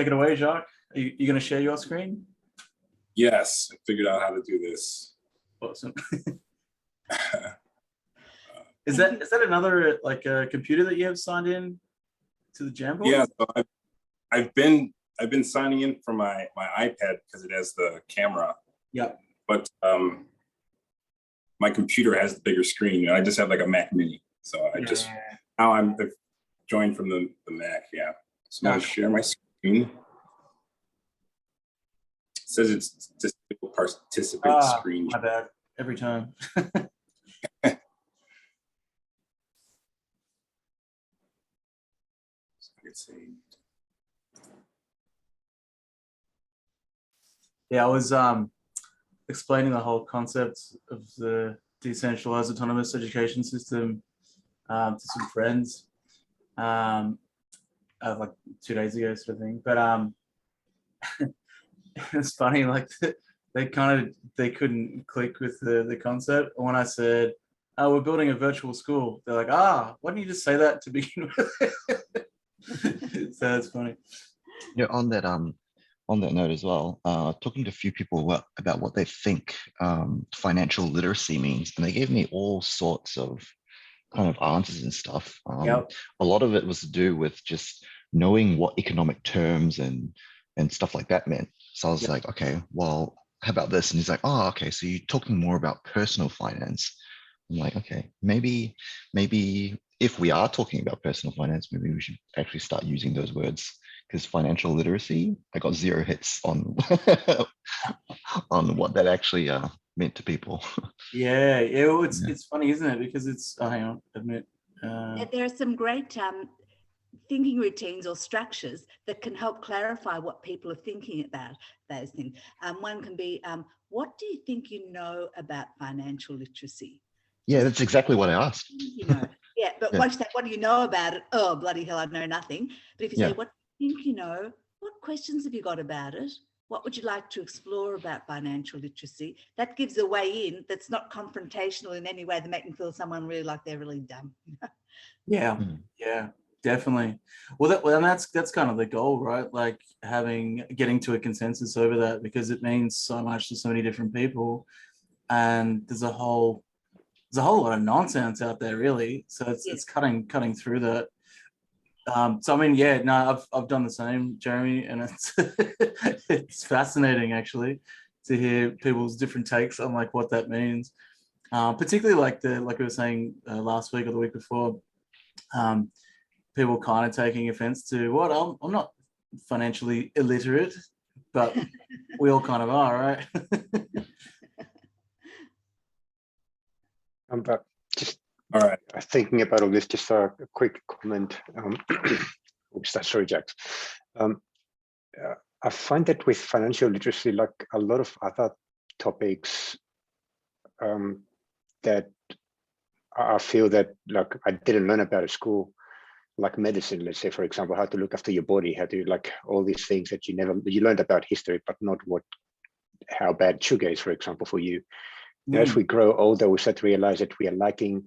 take it away, Jacques. Are you going to share your screen? Yes, I figured out how to do this. Awesome. Is that another like a computer that you have signed in to the Jamboard? Yeah, so I've been signing in from my iPad because it has the camera. Yeah. But my computer has the bigger screen, and I just have like a Mac Mini. So now I've joined from the Mac. Yeah. So I'm gonna share my screen. It says it's disable participant screen. My bad. Every time. Yeah, I was explaining the whole concept of the decentralized autonomous education system to some friends like 2 days ago, sort of thing. But it's funny, like they couldn't click with the concept. When I said, "Oh, we're building a virtual school," they're like, "Ah, why didn't you just say that to begin with?" So it's funny. You know, on that note as well, talking to a few people about what they think financial literacy means, and they gave me all sorts of kind of answers and stuff. A lot of it was to do with just knowing what economic terms and stuff like that meant. So I was like, okay, well, how about this? And he's like, oh, okay, so you're talking more about personal finance. I'm like, okay, maybe if we are talking about personal finance, maybe we should actually start using those words, because financial literacy, I got 0 hits on on what that actually meant to people. Yeah, it's funny, isn't it? Because it's hang on, admit. There are some great thinking routines or structures that can help clarify what people are thinking about those things. One can be, what do you think you know about financial literacy? Yeah, that's exactly what I asked. You know, yeah, but once that, what do you know about it? Oh, bloody hell, I know nothing. But if you say, what do you think you know? What questions have you got about it? What would you like to explore about financial literacy? That gives a way in that's not confrontational in any way that make them feel someone really like they're really dumb. Yeah, definitely. Well, that's kind of the goal, right? Like getting to a consensus over that, because it means so much to so many different people, and there's a whole lot of nonsense out there, really. So it's cutting through that. So I mean, I've done the same, Jeremy, and it's it's fascinating actually to hear people's different takes on like what that means. Particularly like we were saying last week or the week before, people kind of taking offense to what I'm not financially illiterate, but we all kind of are, right? But just all right, thinking about all this, just a quick comment. Oops, sorry, Jax. I find that with financial literacy, like a lot of other topics, that I feel that like I didn't learn about at school, like medicine, let's say, for example, how to look after your body, how to like all these things that you learned about history, but not how bad sugar is, for example, for you. As we grow older, we start to realize that we are lacking,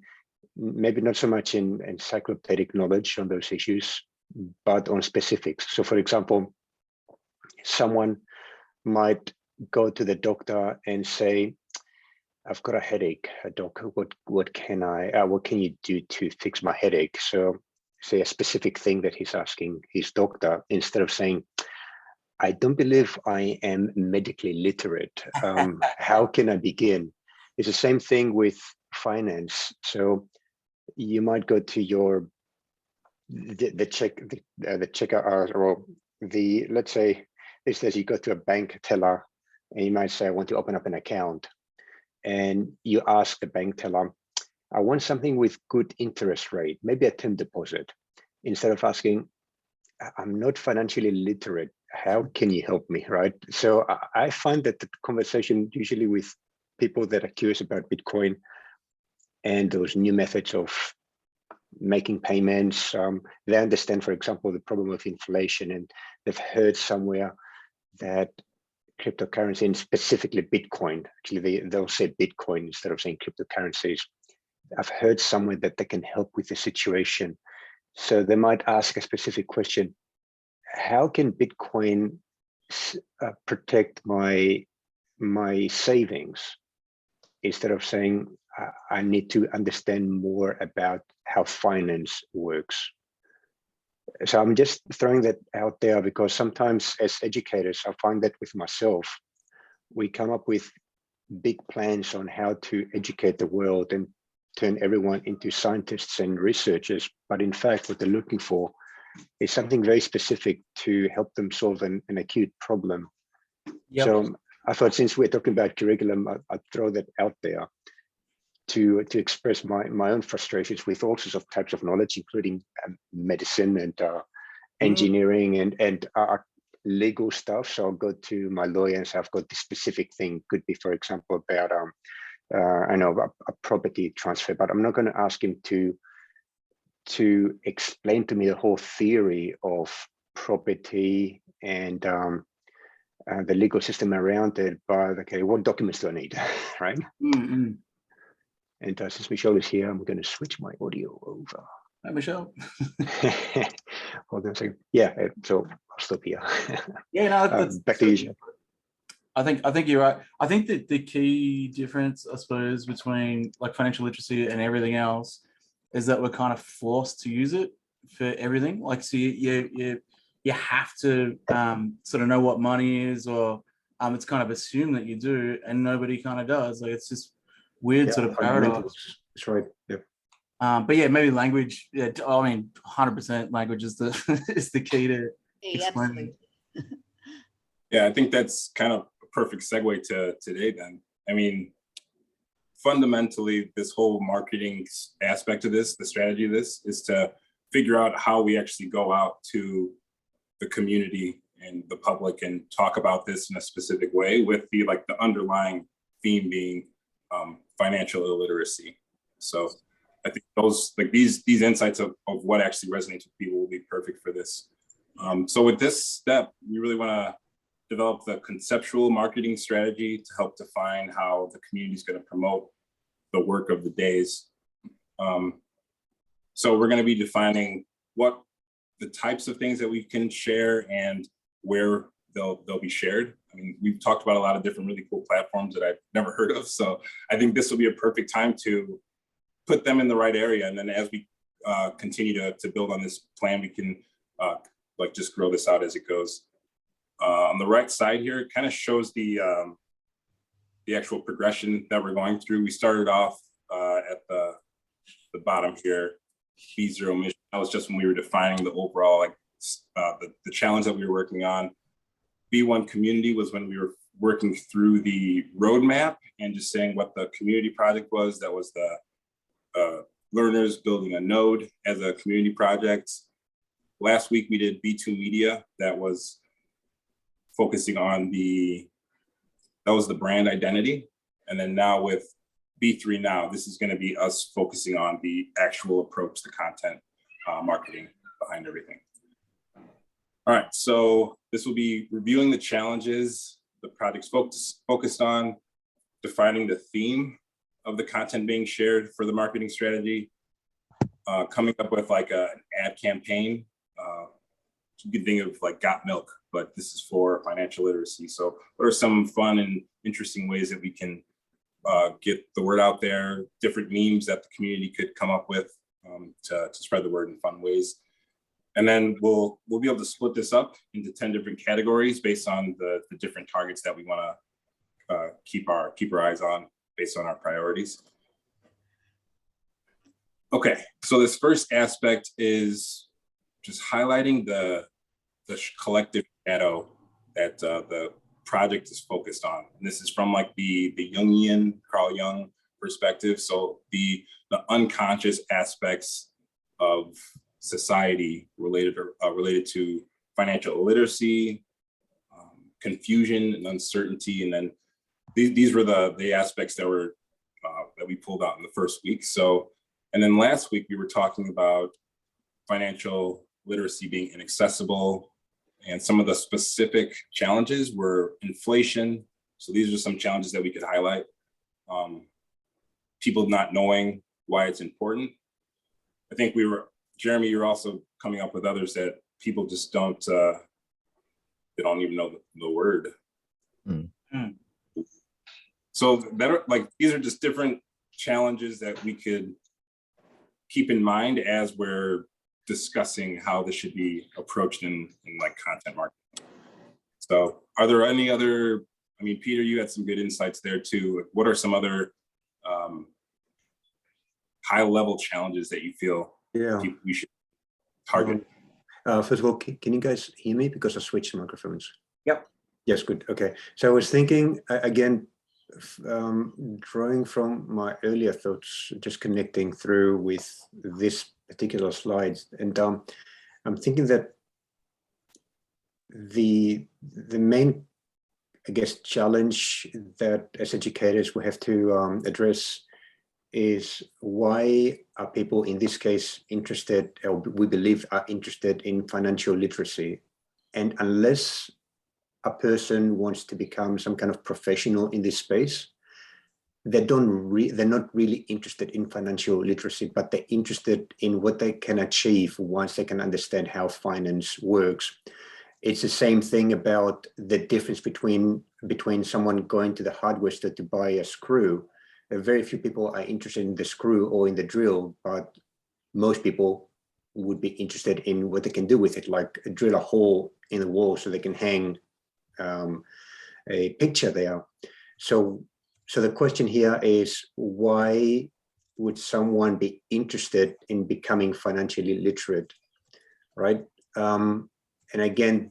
maybe not so much in encyclopedic knowledge on those issues, but on specifics. So for example, someone might go to the doctor and say, I've got a headache, doc, what can you do to fix my headache? So say a specific thing that he's asking his doctor, instead of saying, I don't believe I am medically literate. How can I begin? It's the same thing with finance. So you might go to the checker, or let's say this says you go to a bank teller and you might say, I want to open up an account. And you ask the bank teller, I want something with good interest rate, maybe a term deposit, instead of asking, I'm not financially literate, how can you help me, right? So I find that the conversation usually with people that are curious about Bitcoin and those new methods of making payments, they understand, for example, the problem of inflation, and they've heard somewhere that cryptocurrency, and specifically Bitcoin, actually they'll say Bitcoin instead of saying cryptocurrencies. I've heard somewhere that they can help with the situation. So they might ask a specific question, how can Bitcoin protect my savings, instead of saying I need to understand more about how finance works? So I'm just throwing that out there because sometimes as educators, I find that with myself, we come up with big plans on how to educate the world and turn everyone into scientists and researchers. But in fact, what they're looking for is something very specific to help them solve an acute problem. Yep. So I thought, since we're talking about curriculum, I'd throw that out there to express my own frustrations with all sorts of types of knowledge, including medicine and engineering and legal stuff. So I'll go to my lawyer and say, I've got this specific thing. Could be, for example, about I know a property transfer, but I'm not going to ask him to explain to me the whole theory of property and the legal system around it. But okay, what documents do I need, right? Mm-hmm. And since Michelle is here, I'm going to switch my audio over. Hi, Michelle. Hold on a second. Yeah, so I'll stop here. Yeah, no, that's back to you. I think you're right. I think that the key difference, I suppose, between like financial literacy and everything else is that we're kind of forced to use it for everything. Like, so you have to sort of know what money is, or it's kind of assumed that you do, and nobody kind of does. Like, it's just weird sort of paradox. That's right. Yeah. But yeah, maybe language. Yeah, I mean, 100% language is the is the key to explaining. Yeah, I think that's kind of a perfect segue to today. Then, I mean, fundamentally, this whole marketing aspect of this, the strategy of this, is to figure out how we actually go out to the community and the public and talk about this in a specific way, with the underlying theme being financial illiteracy. So I think those these insights of what actually resonates with people will be perfect for this. So with this step, we really want to develop the conceptual marketing strategy to help define how the community is going to promote the work of the days. So we're going to be defining what the types of things that we can share and where they'll be shared. I mean, we've talked about a lot of different really cool platforms that I've never heard of. So I think this will be a perfect time to put them in the right area. And then as we continue to build on this plan, we can just grow this out as it goes. On the right side here, it kind of shows the actual progression that we're going through. We started off at the bottom here, B0 mission. That was just when we were defining the overall the challenge that we were working on. B1 community was when we were working through the roadmap and just saying what the community project was. That was the learners building a node as a community project. Last week we did B2 media. That was focusing on that was the brand identity. And then now with B3 now, this is going to be us focusing on the actual approach, the content marketing behind everything. All right, so this will be reviewing the challenges the project's focused on, defining the theme of the content being shared for the marketing strategy, coming up with an ad campaign. You can think of Got Milk, but this is for financial literacy. So what are some fun and interesting ways that we can get the word out there, different memes that the community could come up with to spread the word in fun ways. And then we'll be able to split this up into 10 different categories based on the different targets that we want to keep our eyes on based on our priorities. Okay, so this first aspect is just highlighting the collective shadow that the project is focused on. And this is from the Jungian, Carl Jung perspective. So the unconscious aspects of society related to financial illiteracy, confusion and uncertainty. And then these were the aspects that were that we pulled out in the first week. So, and then last week we were talking about financial literacy being inaccessible, and some of the specific challenges were inflation. So these are some challenges that we could highlight. People not knowing why it's important. I think Jeremy, you're also coming up with others that people just don't, they don't even know the word. So that are like, these are just different challenges that we could keep in mind as we're discussing how this should be approached in like content marketing. So are there any other, I mean, Peter, you had some good insights there too. What are some other high level challenges that you feel we should target? First of all, can you guys hear me? Because I switched microphones. Yep. Yes, good. Okay. So I was thinking, again, drawing from my earlier thoughts, just connecting through with this particular slides. And I'm thinking that the main, I guess, challenge that as educators we have to address is why are people in this case interested, or we believe are interested in financial literacy. And unless a person wants to become some kind of professional in this space, they're not really interested in financial literacy, but they're interested in what they can achieve once they can understand how finance works. It's the same thing about the difference between someone going to the hardware store to buy a screw. Very few people are interested in the screw or in the drill, but most people would be interested in what they can do with it, like drill a hole in the wall so they can hang a picture there. So the question here is, why would someone be interested in becoming financially literate, right? And again,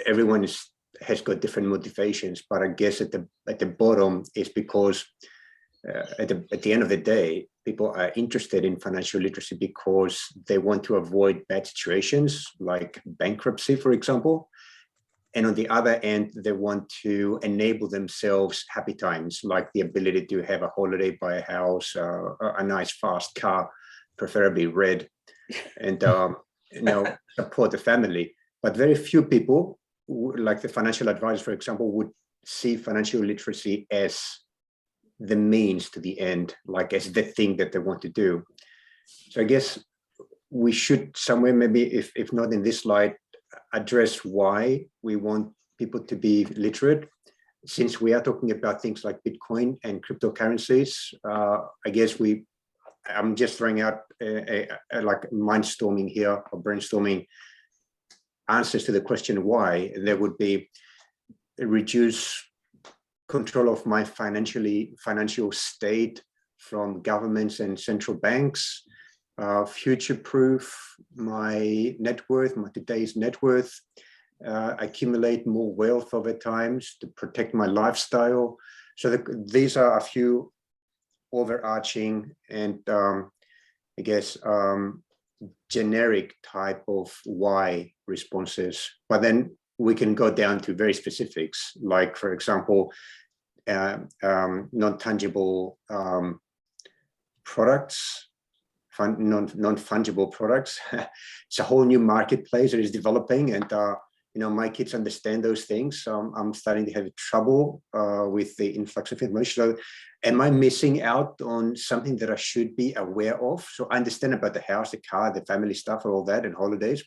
everyone has got different motivations, but I guess at the bottom is because at the end of the day, people are interested in financial literacy because they want to avoid bad situations like bankruptcy, for example. And on the other end, they want to enable themselves happy times, like the ability to have a holiday, buy a house, a nice fast car, preferably red, and support the family. But very few people, like the financial advisors, for example, would see financial literacy as the means to the end, like as the thing that they want to do. So I guess we should somewhere, maybe if not in this slide, address why we want people to be literate. Since we are talking about things like Bitcoin and cryptocurrencies, I guess I'm just throwing out like mindstorming here or brainstorming answers to the question why. There would be reduce control of my financial state from governments and central banks, future-proof my net worth, my today's net worth, accumulate more wealth over time to protect my lifestyle. So these are a few overarching and I guess generic type of why responses. But then we can go down to very specifics, like for example, non-tangible products, non-fungible products. It's a whole new marketplace that is developing, and my kids understand those things. So I'm starting to have trouble with the influx of information. So am I missing out on something that I should be aware of? So I understand about the house, the car, the family stuff, all that, and holidays.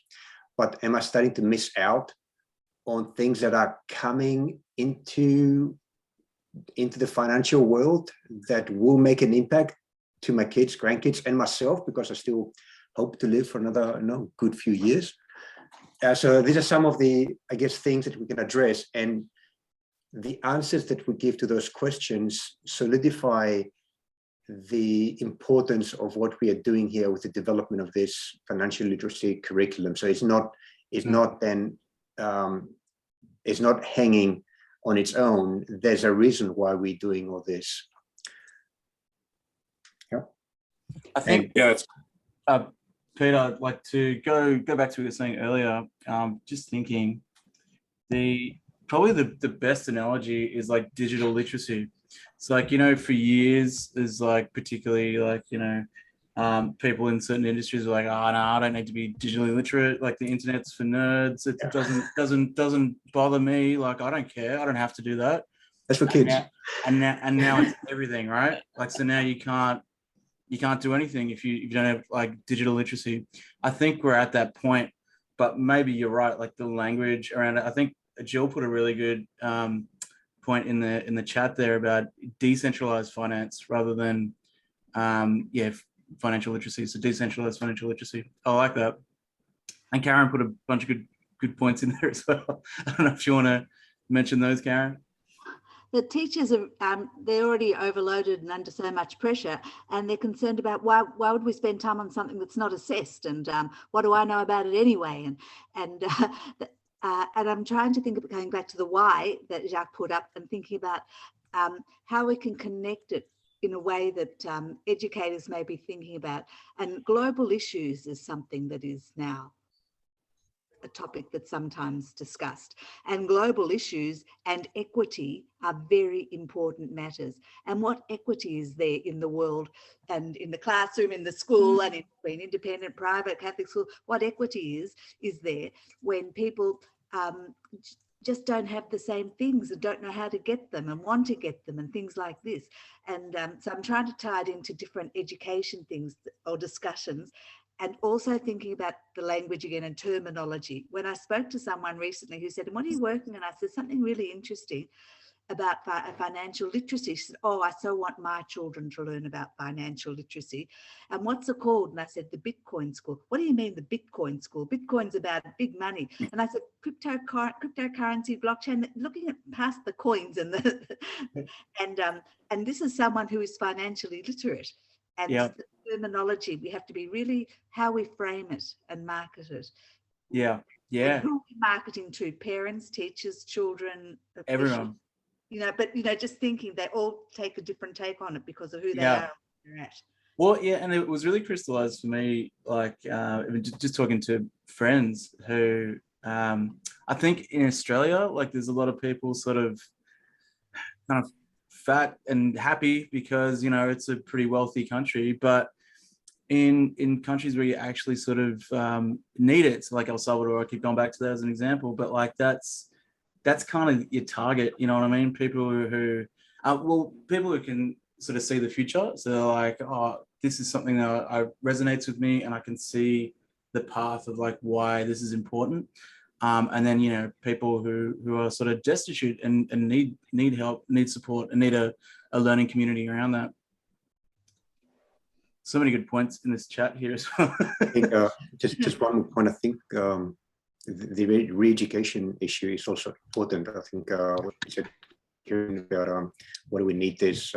But am I starting to miss out on things that are coming into the financial world that will make an impact to my kids, grandkids, and myself, because I still hope to live for another good few years. So these are some of the, I guess, things that we can address, and the answers that we give to those questions solidify the importance of what we are doing here with the development of this financial literacy curriculum. So it's not hanging on its own. There's a reason why we're doing all this. Yeah. I think, it's Peter, I'd like to go back to what you were saying earlier. Just thinking, probably the best analogy is like digital literacy. It's like, for years, there's like particularly like, people in certain industries are like, oh no, I don't need to be digitally literate. Like the internet's for nerds. It doesn't bother me. Like I don't care. I don't have to do that. That's for kids. And now it's everything, right? Like so now you you can't do anything if you don't have like digital literacy. I think we're at that point, but maybe you're right. Like the language around it. I think Jill put a really good point in the chat there about decentralized finance rather than financial literacy. So decentralized financial literacy. I like that. And Karen put a bunch of good points in there as well. I don't know if you want to mention those, Karen. The teachers are they're already overloaded and under so much pressure, and they're concerned about why would we spend time on something that's not assessed, and what do I know about it anyway, and I'm trying to think of going back to the why that Jacques put up and thinking about how we can connect it in a way that educators may be thinking about. And global issues is something that is now a topic that's sometimes discussed, and global issues and equity are very important matters. And what equity is there in the world and in the classroom, in the school, and in between independent, private, Catholic school? What equity is there when people just don't have the same things and don't know how to get them and want to get them and things like this? And so I'm trying to tie it into different education things or discussions, and also thinking about the language again and terminology. When I spoke to someone recently who said, "What are you working on?" I said something really interesting about financial literacy. She said, "Oh, I so want my children to learn about financial literacy. And what's it called?" And I said, "The Bitcoin School." "What do you mean the Bitcoin School?" "Bitcoin's about big money." And I said, cryptocurrency, blockchain, looking at past the coins and and this is someone who is financially literate. And the terminology, we have to be really how we frame it and market it. Yeah. And who are we marketing to? Parents, teachers, children, everyone. But just thinking they all take a different take on it because of who they are and where they're at. Well, yeah, and it was really crystallized for me, like just talking to friends who I think in Australia, like there's a lot of people sort of kind of fat and happy because it's a pretty wealthy country, but in countries where you actually sort of need it, so like El Salvador, I keep going back to that as an example, but like that's kind of your target, you know what I mean? People who people who can sort of see the future, so they're like, oh, this is something that resonates with me and I can see the path of like why this is important. And then people who are sort of destitute and need help, need support, and need a learning community around that. So many good points in this chat here as well. I think just one more point. I think the re-education issue is also important. I think what you said hearing about what do we need this,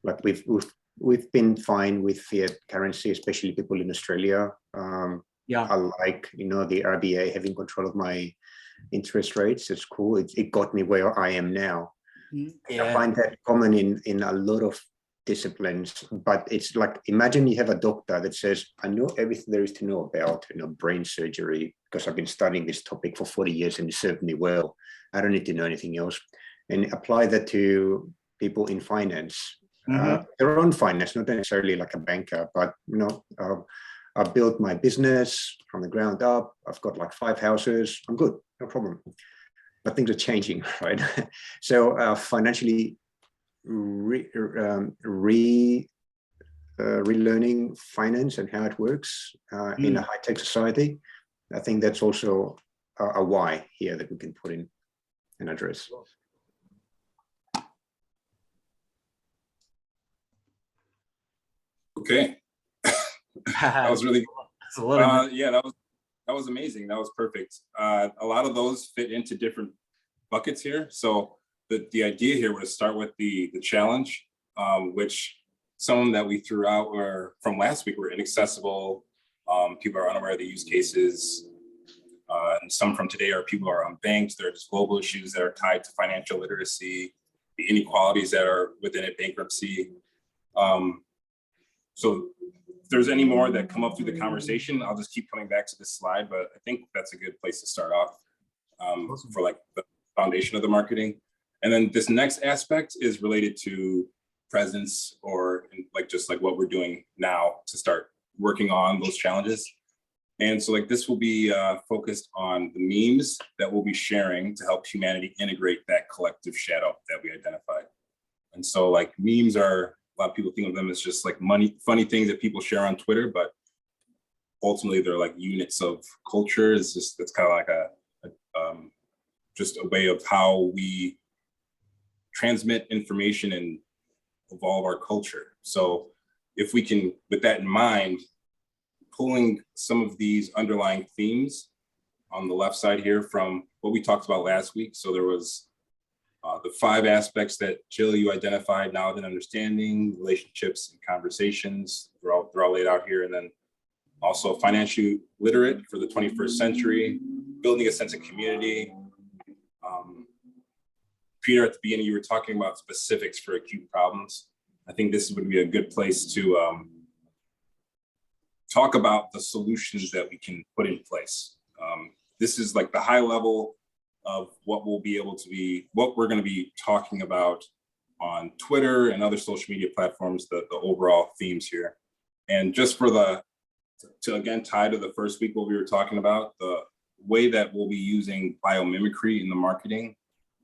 like we've been fine with fiat currency, especially people in Australia. I like the RBA having control of my interest rates. It's cool. It got me where I am now. I find that common in a lot of disciplines, but it's like, imagine you have a doctor that says, "I know everything there is to know about brain surgery because I've been studying this topic for 40 years and it served me well. I don't need to know anything else." And apply that to people in finance, their own finance, not necessarily like a banker, but I built my business from the ground up. I've got like 5 houses. I'm good, no problem. But things are changing, right? So financially relearning finance and how it works in a high-tech society, I think that's also a why here that we can put in and address. Okay. That was really yeah, that was amazing. That was perfect. A lot of those fit into different buckets here. So the idea here was to start with the challenge, which some that we threw out were from last week were inaccessible. People are unaware of the use cases. And some from today are people are unbanked. There are just global issues that are tied to financial literacy, the inequalities that are within it, bankruptcy. So if there's any more that come up through the conversation, I'll just keep coming back to this slide, but I think that's a good place to start off for like the foundation of the marketing. And then this next aspect is related to presence or like just like what we're doing now to start working on those challenges. And so like this will be focused on the memes that we'll be sharing to help humanity integrate that collective shadow that we identified. And so like memes are lot of people think of them as just like funny things that people share on Twitter, but ultimately they're like units of culture. It's kind of like just a way of how we transmit information and evolve our culture. So if we can, with that in mind, pulling some of these underlying themes on the left side here from what we talked about last week. So there was the 5 aspects that Jill, you identified: knowledge and understanding, relationships and conversations. They're all laid out here. And then also financially literate for the 21st century, building a sense of community. Peter, at the beginning, you were talking about specifics for acute problems. I think this would be a good place to talk about the solutions that we can put in place. This is like the high level of what we're going to be talking about on Twitter and other social media platforms, the overall themes here. And just for to again tie to the first week what we were talking about, the way that we'll be using biomimicry in the marketing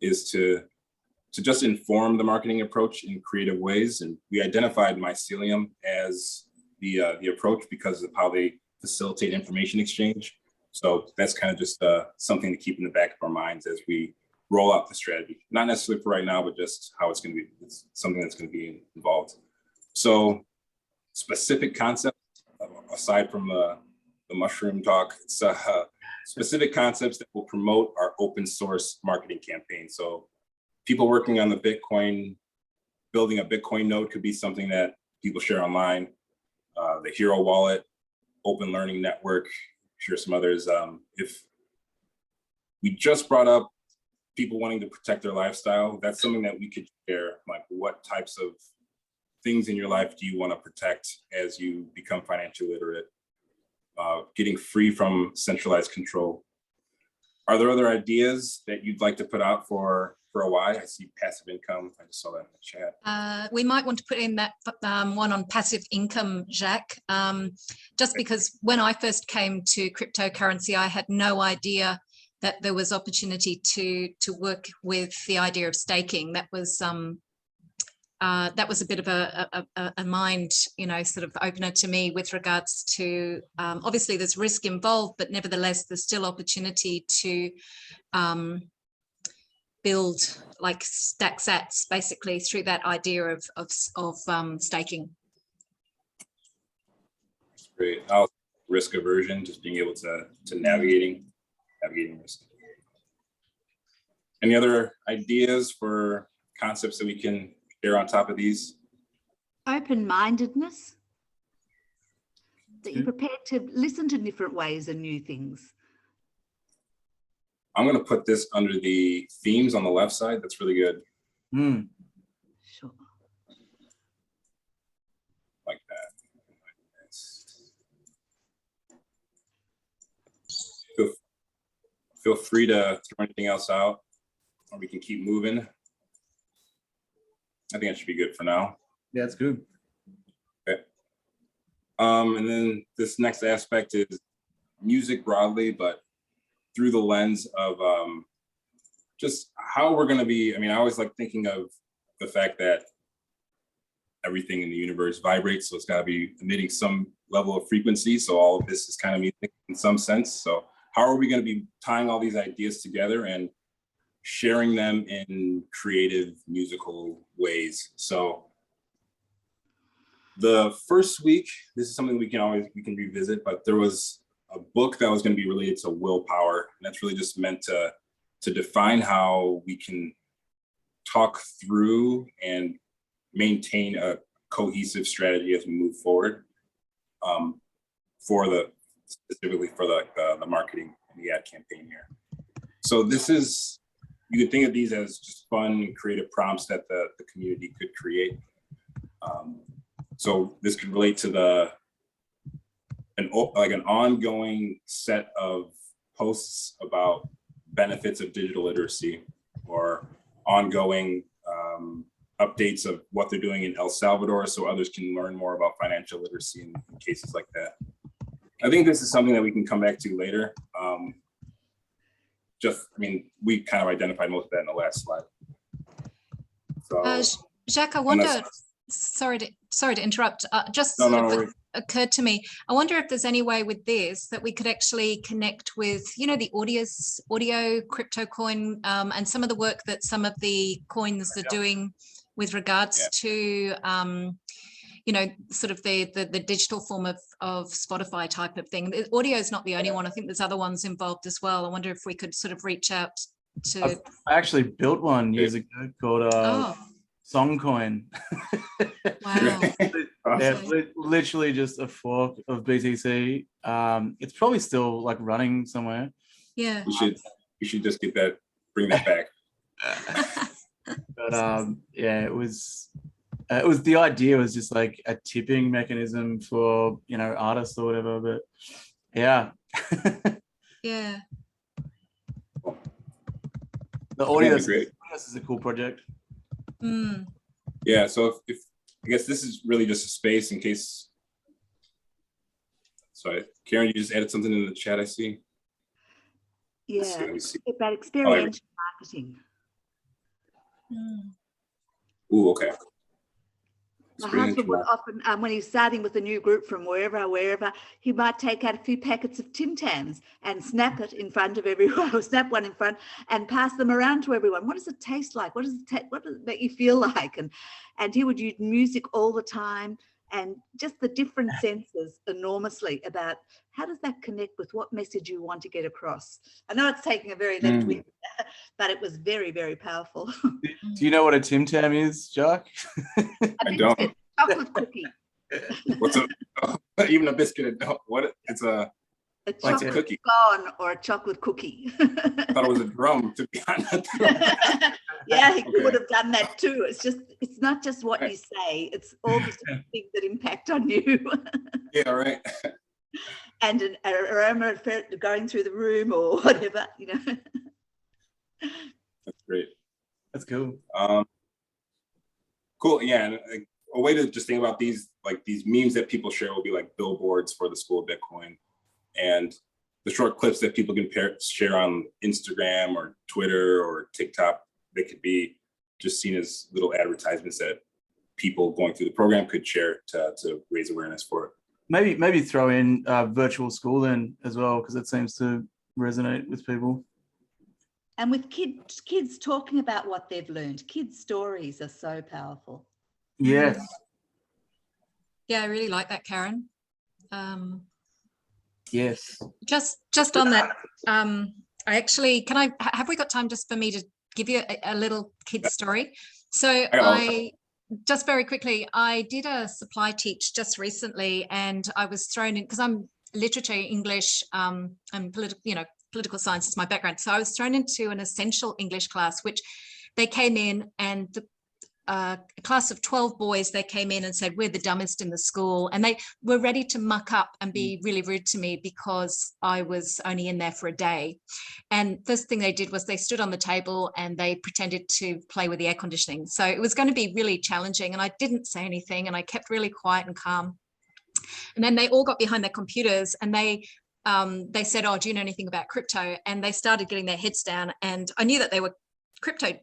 is to just inform the marketing approach in creative ways. And we identified mycelium as the approach because of how they facilitate information exchange. So that's kind of just something to keep in the back of our minds as we roll out the strategy. Not necessarily for right now, but just how it's going to be. It's something that's going to be involved. So specific concepts, aside from the mushroom talk, it's specific concepts that will promote our open source marketing campaign. So people working on the Bitcoin, building a Bitcoin node could be something that people share online. The Hero Wallet, Open Learning Network, share some others. If we just brought up people wanting to protect their lifestyle, that's something that we could share, like what types of things in your life do you want to protect as you become financially literate? Getting free from centralized control. Are there other ideas that you'd like to put out for a why? I see passive income. I just saw that in the chat. We might want to put in that one on passive income, Jacques, just because when I first came to cryptocurrency, I had no idea that there was opportunity to work with the idea of staking. That was a bit of a mind, sort of opener to me with regards to, obviously there's risk involved, but nevertheless, there's still opportunity to build like stack sats basically through that idea of staking. Great. Risk aversion, just being able to navigating risk. Any other ideas for concepts that we can share on top of these? Open-mindedness, that you're prepared to listen to different ways and new things. I'm going to put this under the themes on the left side. That's really good. Sure. Like that. Feel free to throw anything else out, or we can keep moving. I think that should be good for now. Yeah, it's good. Okay. And then this next aspect is music broadly, but through the lens of just how we're going to be. I mean, I always like thinking of the fact that everything in the universe vibrates, so it's got to be emitting some level of frequency. So all of this is kind of music in some sense. So how are we going to be tying all these ideas together and sharing them in creative musical ways? So the first week, this is something we can revisit, but there was a book that was going to be related to willpower, and that's really just meant to define how we can talk through and maintain a cohesive strategy as we move forward, specifically for the marketing and the ad campaign here. So this is, you could think of these as just fun, creative prompts that the community could create. So this could relate to an ongoing set of posts about benefits of digital literacy, or ongoing updates of what they're doing in El Salvador, so others can learn more about financial literacy in cases like that. I think this is something that we can come back to later. We kind of identified most of that in the last slide. So, Jacques, I wonder, sorry to interrupt. Just No, sort no of worries. occurred to me. I wonder if there's any way with this that we could actually connect with, the audio crypto coin, and some of the work that some of the coins are doing with regards to, sort of the digital form of Spotify type of thing. Audio is not the only one. I think there's other ones involved as well. I wonder if we could sort of reach out to. I actually built one years ago called Songcoin. Wow. Yeah, literally just a fork of BTC. It's probably still like running somewhere. Yeah. You should just bring that back. But yeah, it was the idea was just like a tipping mechanism for artists or whatever. But yeah. Yeah. The audio is a cool project. Mm. Yeah, so if I guess this is really just a space in case. Sorry, Karen, you just added something in the chat, I see. Yeah, Let me see. about experiential marketing. Mm. Ooh, okay. My husband would often, when he's starting with a new group from wherever, he might take out a few packets of Tim Tams and snap it in front of everyone, or snap one in front and pass them around to everyone. What does it taste like? What does it make you feel like? And he would use music all the time, and just the different senses enormously about how does that connect with what message you want to get across. I know it's taking a very left wing, but it was very, very powerful. Do you know what a Tim Tam is, Jack? I don't. Chocolate cookie. What's even a biscuit? It's a chocolate cookie. scone or a chocolate cookie. I thought it was a drum, to be honest. Yeah, he would have done that too. It's not just what you say, it's all the things that impact on you. Yeah, right. And an aroma going through the room or whatever, That's great. That's cool. Cool. Yeah. And a way to just think about these memes that people share will be like billboards for the School of Bitcoin, and the short clips that people can share on Instagram or Twitter or TikTok. They could be just seen as little advertisements that people going through the program could share to raise awareness for it. Maybe throw in virtual school in as well, because it seems to resonate with people. And with kids talking about what they've learned. Kids' stories are so powerful. Yes. Yeah, I really like that, Karen. Yes. Just on that, have we got time just for me to give you a little kid story? So I just very quickly, I did a supply teach just recently, and I was thrown in because I'm literature, English, and political science is my background. So I was thrown into an essential English class, which they came in, and a class of 12 boys, they came in and said, we're the dumbest in the school. And they were ready to muck up and be really rude to me because I was only in there for a day. And first thing they did was they stood on the table and they pretended to play with the air conditioning. So it was going to be really challenging. And I didn't say anything, and I kept really quiet and calm. And then they all got behind their computers and they said, oh, do you know anything about crypto? And they started getting their heads down. And I knew that they were crypto,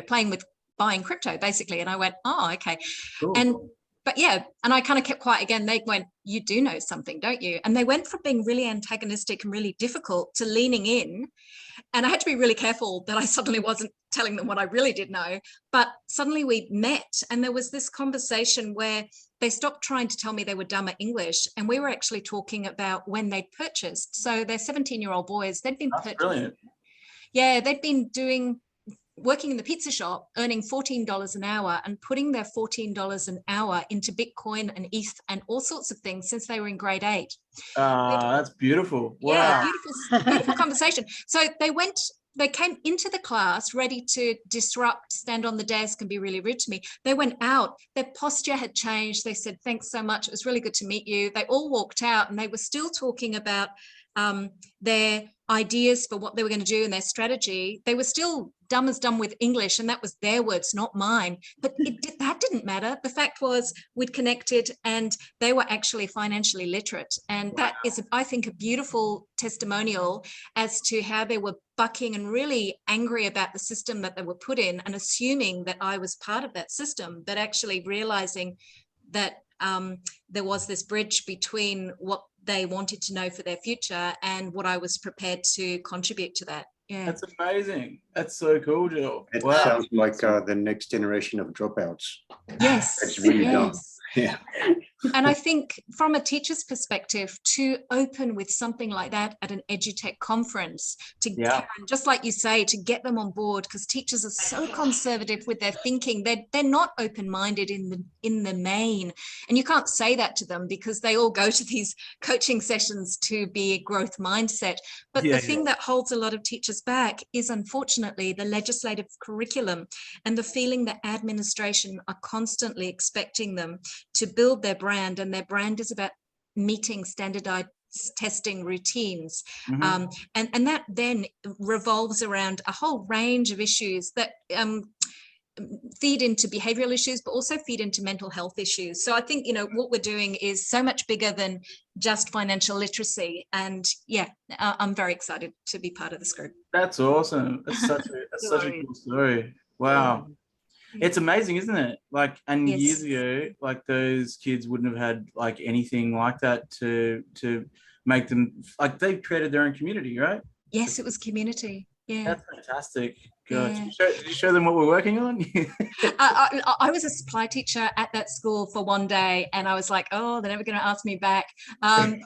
playing with buying crypto basically. And I went, oh, okay. Cool. But I kind of kept quiet again. They went, you do know something, don't you? And they went from being really antagonistic and really difficult to leaning in. And I had to be really careful that I suddenly wasn't telling them what I really did know. But suddenly we met, and there was this conversation where they stopped trying to tell me they were dumb at English. And we were actually talking about when they'd purchased. So they're 17-year-old boys. They'd been purchasing. Brilliant. Yeah, they'd been working in the pizza shop, earning $14 an hour and putting their $14 an hour into Bitcoin and ETH and all sorts of things since they were in grade 8. That's beautiful. Wow. Yeah, beautiful conversation. So they came into the class ready to disrupt, stand on the desk and be really rude to me. They went out, their posture had changed. They said, thanks so much. It was really good to meet you. They all walked out and they were still talking about their ideas for what they were going to do and their strategy, they were still dumb as dumb with English, and that was their words, not mine. But that didn't matter. The fact was we'd connected and they were actually financially literate. And that is, I think, a beautiful testimonial as to how they were bucking and really angry about the system that they were put in, and assuming that I was part of that system, but actually realizing that there was this bridge between what they wanted to know for their future and what I was prepared to contribute to that. Yeah. That's amazing. That's so cool, Jill. It Wow. sounds like the next generation of dropouts. Yes. It's really dumb. Yes. Yeah. And I think from a teacher's perspective, to open with something like that at an EduTech conference, to just like you say, to get them on board, because teachers are so conservative with their thinking. They're not open-minded in the main. And you can't say that to them because they all go to these coaching sessions to be a growth mindset. But the thing that holds a lot of teachers back is, unfortunately, the legislative curriculum and the feeling that administration are constantly expecting them to build their brand, and their brand is about meeting standardized testing routines. And that then revolves around a whole range of issues that feed into behavioral issues, but also feed into mental health issues. So I think, you know, what we're doing is so much bigger than just financial literacy. And I'm very excited to be part of this group. That's awesome. That's such a cool story. Wow. It's amazing, isn't it? Like, and years ago, like, those kids wouldn't have had like anything like that to make them, like, they created their own community, right? Yes, it was community. Yeah. That's fantastic. God. Did you show them what we're working on? I was a supply teacher at that school for one day, and I was like, oh, they're never going to ask me back,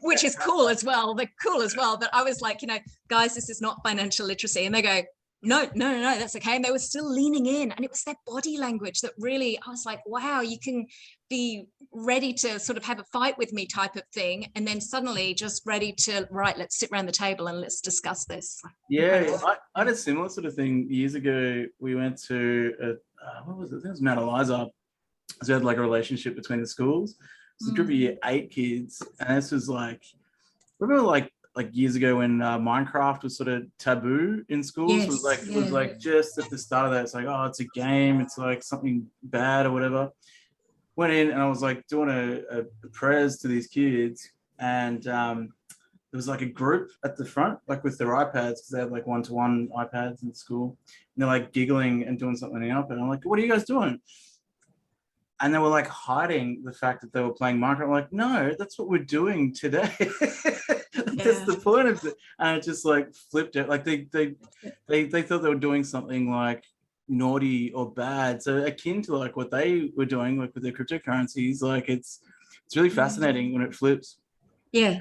which is cool as well. They're cool as well. But I was like, you know, guys, this is not financial literacy. And they go, no, that's okay. And they were still leaning in, and it was their body language that really, I was like, wow, you can be ready to sort of have a fight with me type of thing, and then suddenly just ready to, right, let's sit around the table and let's discuss this. Yeah, I had a similar sort of thing years ago. We went to what was it? I think it was Mount Eliza. So we had like a relationship between the schools. So the group of year 8 kids, and this was like, remember like years ago when Minecraft was sort of taboo in schools. It was like just at the start of that, it's like, oh, it's a game, it's like something bad or whatever. Went in and I was like doing a prayers to these kids, and there was like a group at the front, like with their iPads, because they had like one-to-one iPads in school, and they're like giggling and doing something on the iPad. I'm like, what are you guys doing? And they were like hiding the fact that they were playing Minecraft. I'm like, no, that's what we're doing today. That's the point of it. And it just like flipped it. Like they thought they were doing something like naughty or bad. So akin to like what they were doing, like with their cryptocurrencies. Like it's really fascinating when it flips. Yeah,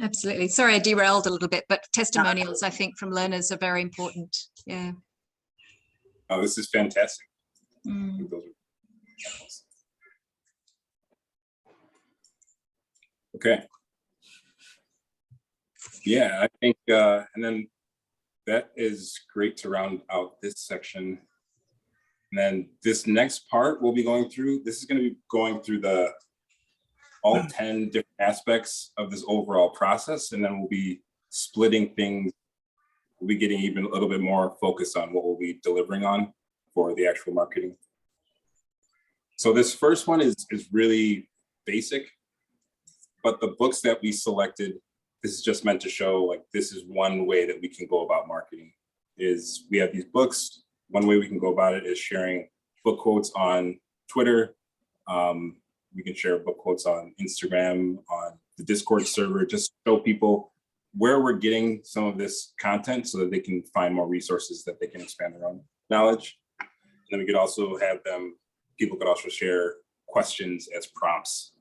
absolutely. Sorry, I derailed a little bit, but testimonials, I think, from learners are very important. Yeah. Oh, this is fantastic. Okay. Yeah, I think, and then that is great to round out this section. And then this next part we'll be going through, this is going to be going through all 10 different aspects of this overall process. And then we'll be splitting things. We'll be getting even a little bit more focused on what we'll be delivering on for the actual marketing. So this first one is really basic, but the books that we selected, this is just meant to show like this is one way that we can go about marketing. Is we have these books. One way we can go about it is sharing book quotes on Twitter. We can share book quotes on Instagram, on the Discord server, just show people where we're getting some of this content so that they can find more resources that they can expand their own knowledge. And then we could also have people could also share questions as prompts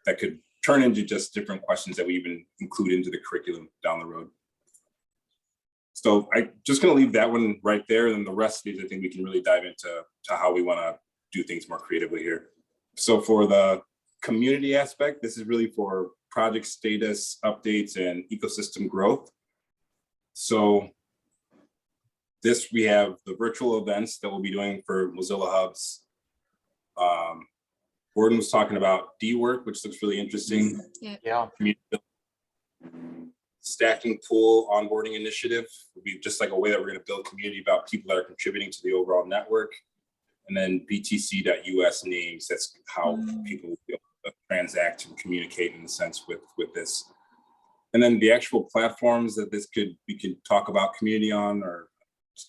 that could turn into just different questions that we even include into the curriculum down the road. So I'm just going to leave that one right there. And then the rest of these, I think we can really dive into how we want to do things more creatively here. So for the community aspect, this is really for project status updates and ecosystem growth. So this, we have the virtual events that we'll be doing for Mozilla Hubs. Gordon was talking about D-Work, which looks really interesting. Yeah. stacking pool onboarding initiative would be just like a way that we're going to build community about people that are contributing to the overall network. And then BTC.US names, that's how people will be able to transact and communicate in a sense with this. And then the actual platforms that we could talk about community on, or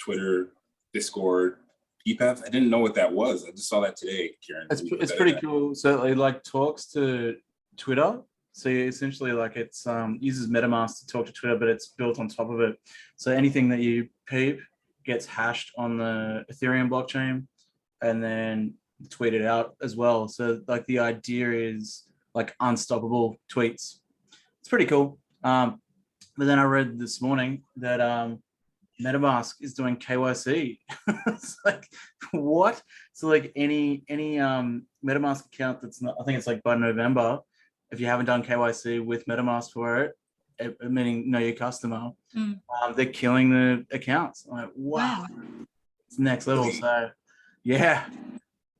Twitter, Discord, EPEF. I didn't know what that was. I just saw that today, Kieran. It's pretty cool. So it like talks to Twitter. So essentially like it's uses MetaMask to talk to Twitter, but it's built on top of it. So anything that you peep gets hashed on the Ethereum blockchain and then tweeted out as well. So like the idea is like unstoppable tweets. It's pretty cool. But then I read this morning that MetaMask is doing KYC. It's like, what? So like any MetaMask account that's not, I think it's like by November, if you haven't done KYC with MetaMask for it, meaning know your customer, they're killing the accounts. I'm like, wow, it's next level. So yeah,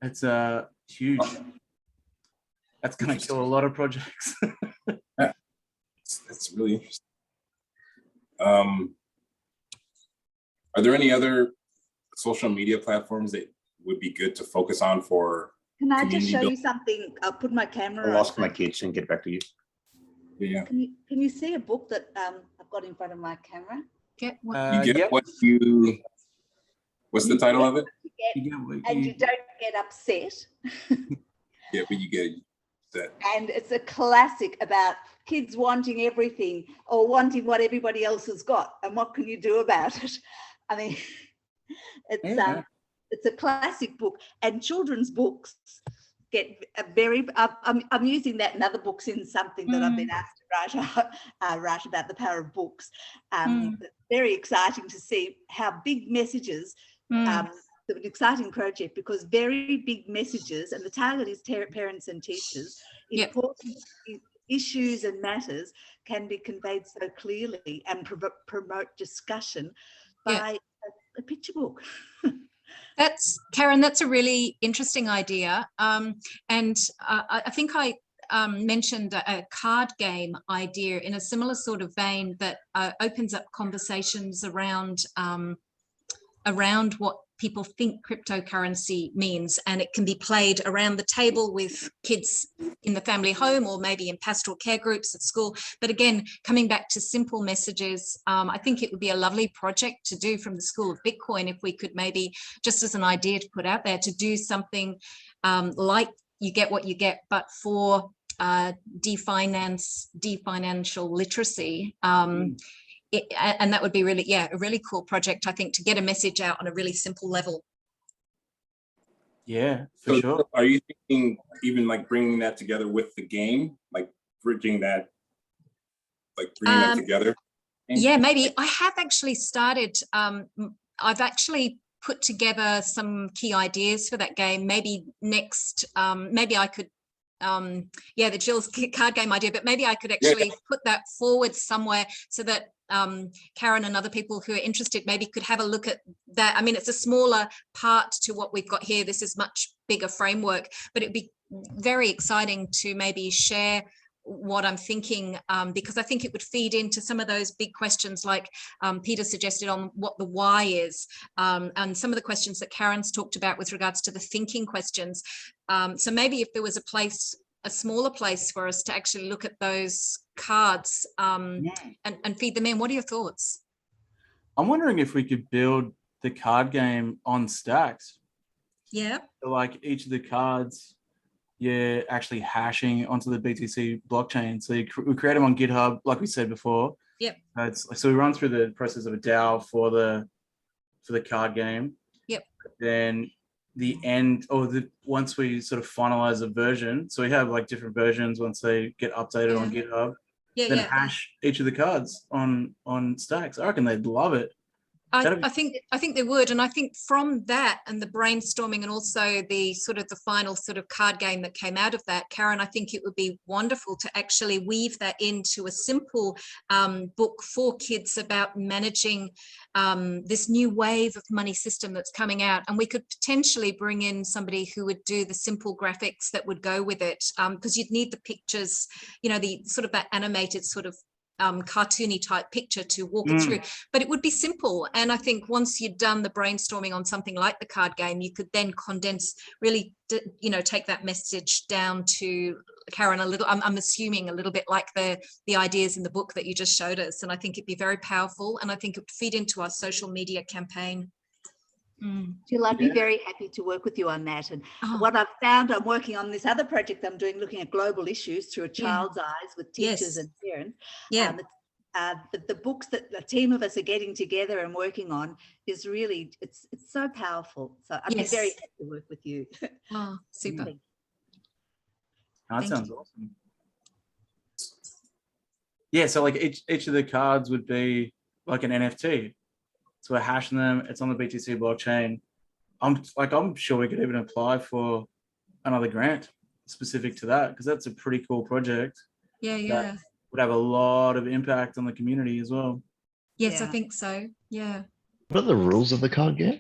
it's huge. That's going to kill a lot of projects. Yeah, it's really interesting. Are there any other social media platforms that would be good to focus on for? Can I just show you something? I'll put my camera on. I'll ask my kids and get back to you. Yeah. Can you see a book that I've got in front of my camera? Get what? You get Yep. what's the title of it? And you don't get upset. Yeah, but you get that. And it's a classic about kids wanting everything or wanting what everybody else has got. And what can you do about it? I mean, it's a classic book, and children's books get a very, I'm using that in other books in something that I've been asked to write about the power of books. Very exciting to see how big messages, it's an exciting project because very big messages, and the target is parents and teachers, important issues and matters can be conveyed so clearly and promote discussion by a picture book. That's, Karen, that's a really interesting idea. And I think I mentioned a card game idea in a similar sort of vein that opens up conversations around what people think cryptocurrency means, and it can be played around the table with kids in the family home or maybe in pastoral care groups at school. But again, coming back to simple messages, I think it would be a lovely project to do from the School of Bitcoin if we could maybe, just as an idea to put out there, to do something like You Get What You Get, but for definancial literacy. And that would be really, a really cool project, I think, to get a message out on a really simple level. Yeah, for sure. Are you thinking even like bringing that together with the game, like bringing that together? Yeah, maybe. I have actually started, I've actually put together some key ideas for that game. Maybe next, maybe I could, the Jill's card game idea, but maybe I could actually put that forward somewhere so that Karen and other people who are interested maybe could have a look at that. I mean, it's a smaller part to what we've got here. This is much bigger framework, but it'd be very exciting to maybe share what I'm thinking, because I think it would feed into some of those big questions like Peter suggested on what the why is, and some of the questions that Karen's talked about with regards to the thinking questions. So maybe if there was a smaller place for us to actually look at those cards and feed them in. What are your thoughts? I'm wondering if we could build the card game on stacks. Yeah. So like each of the cards, you're actually hashing onto the BTC blockchain. So we create them on GitHub, like we said before. Yep. So we run through the process of a DAO for the card game. Yep. Then the end, once we sort of finalize a version, so we have like different versions once they get updated on GitHub. Then hash each of the cards on stacks. I reckon they'd love it. I think they would, and I think from that and the brainstorming and also the final sort of card game that came out of that, Karen, I think it would be wonderful to actually weave that into a simple book for kids about managing this new wave of money system that's coming out, and we could potentially bring in somebody who would do the simple graphics that would go with it, because you'd need the pictures, the sort of that animated sort of cartoony type picture to walk it through, but it would be simple. And I think once you'd done the brainstorming on something like the card game, you could then condense, really, take that message down to Karen a little. I'm assuming a little bit like the ideas in the book that you just showed us. And I think it'd be very powerful, and I think it would feed into our social media campaign. Jill, I'd be very happy to work with you on that. And what I've found, I'm working on this other project I'm doing, looking at global issues through a child's eyes with teachers and parents. The books that a team of us are getting together and working on is really, it's so powerful. So I'd be very happy to work with you. Oh, super. That sounds awesome. Yeah, so like each of the cards would be like an NFT. So we're hashing them. It's on the BTC blockchain. I'm sure we could even apply for another grant specific to that, because that's a pretty cool project. Yeah. Would have a lot of impact on the community as well. Yes, I think so. Yeah. What are the rules of the card game?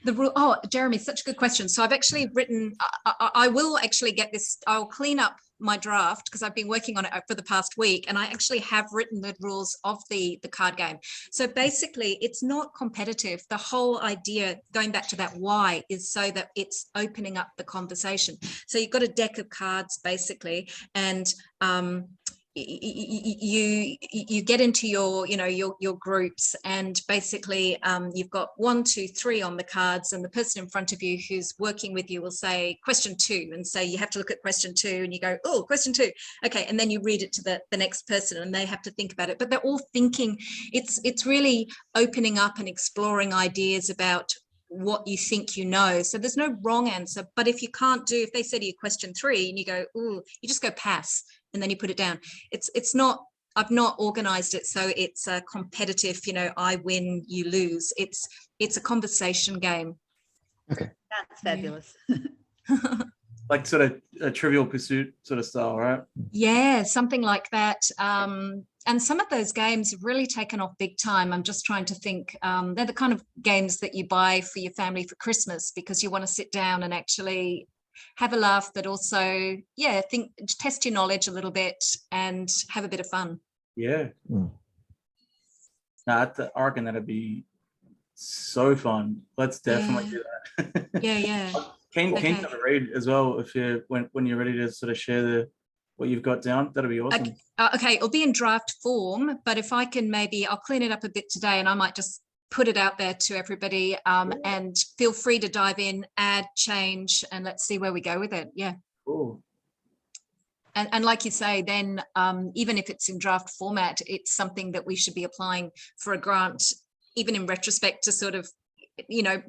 The rule. Oh, Jeremy, such a good question. So I've actually written. I will actually get this. I'll clean up my draft because I've been working on it for the past week, and I actually have written the rules of the card game. So basically, it's not competitive. The whole idea, going back to that why, is so that it's opening up the conversation. So you've got a deck of cards basically, and you get into your groups, and basically you've got 1, 2, 3 on the cards, and the person in front of you who's working with you will say question 2, and say you have to look at question 2, and you go, oh, question 2, okay, and then you read it to the next person, and they have to think about it. But they're all thinking. It's really opening up and exploring ideas about what you think you know. So there's no wrong answer, but if they say to you question 3 and you go, oh, you just go pass, and then you put it down. It's not, I've not organized it so it's a competitive, I win, you lose. It's a conversation game. Okay. That's fabulous. Like sort of a Trivial Pursuit sort of style, right? Yeah, something like that. And some of those games have really taken off big time. I'm just trying to think. They're the kind of games that you buy for your family for Christmas because you want to sit down and actually have a laugh, but also, test your knowledge a little bit and have a bit of fun. Yeah. I reckon that'd be so fun. Let's definitely do that. Yeah. Keen to read as well if when you're ready to sort of share what you've got down. That'd be awesome. Okay, it'll be in draft form, but if I can I'll clean it up a bit today, and I might just put it out there to everybody, and feel free to dive in, add, change, and let's see where we go with it. Yeah. Cool. And like you say, then even if it's in draft format, it's something that we should be applying for a grant, even in retrospect, to sort of, move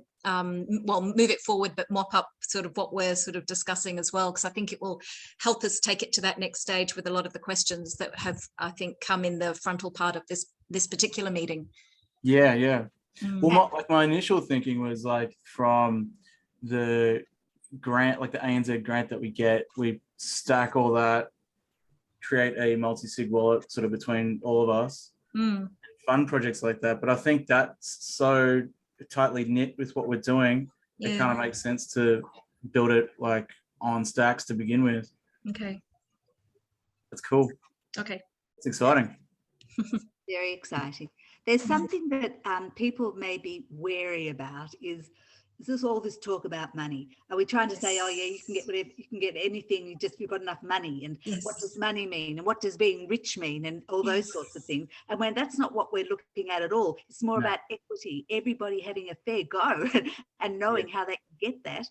it forward, but mop up sort of what we're sort of discussing as well, because I think it will help us take it to that next stage with a lot of the questions that have, I think, come in the frontal part of this particular meeting. Yeah. Well, my initial thinking was like from the grant, like the ANZ grant that we get, we stack all that, create a multi-sig wallet sort of between all of us, fun projects like that. But I think that's so tightly knit with what we're doing. It kind of makes sense to build it like on stacks to begin with. Okay. That's cool. Okay. It's exciting. Very exciting. There's something that people may be wary about is this all this talk about money. Are we trying to say, oh yeah, you can get whatever, you can get anything, you've got enough money, and what does money mean, and what does being rich mean, and all those sorts of things. And when that's not what we're looking at all, it's more about equity, everybody having a fair go and knowing how they can get that.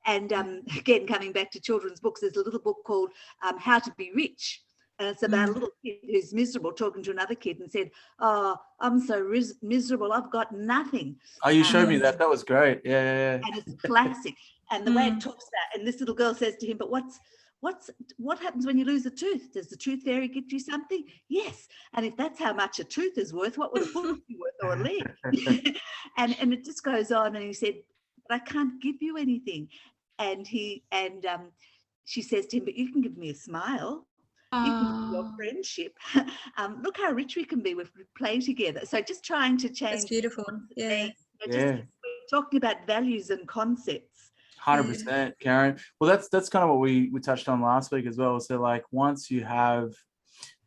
And again, coming back to children's books, there's a little book called How to Be Rich. And it's about a little kid who's miserable talking to another kid and said, oh, I'm so miserable, I've got nothing. Oh, you showed me that. That was great. Yeah. And it's classic. And the way it talks about, and this little girl says to him, but what happens when you lose a tooth? Does the tooth fairy get you something? Yes. And if that's how much a tooth is worth, what would a foot be worth, or a leg? and it just goes on, and he said, but I can't give you anything. And she says to him, but you can give me a smile. You can give your friendship. Look how rich we can be if we play together. So just trying to change. That's beautiful. Yeah. We're talking about values and concepts. 100%, Karen. Well, that's kind of what we touched on last week as well. So like once you have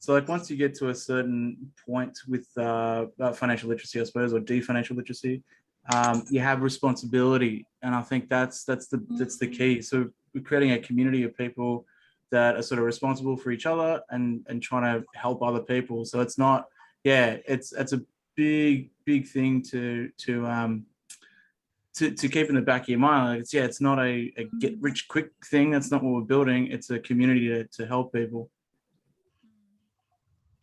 So like once you get to a certain point with financial literacy, I suppose, or financial literacy, you have responsibility, and I think that's the key. So we're creating a community of people that are sort of responsible for each other and trying to help other people. So it's not, yeah, it's a big thing to keep in the back of your mind. Like it's not a get rich quick thing. That's not what we're building. It's a community to help people.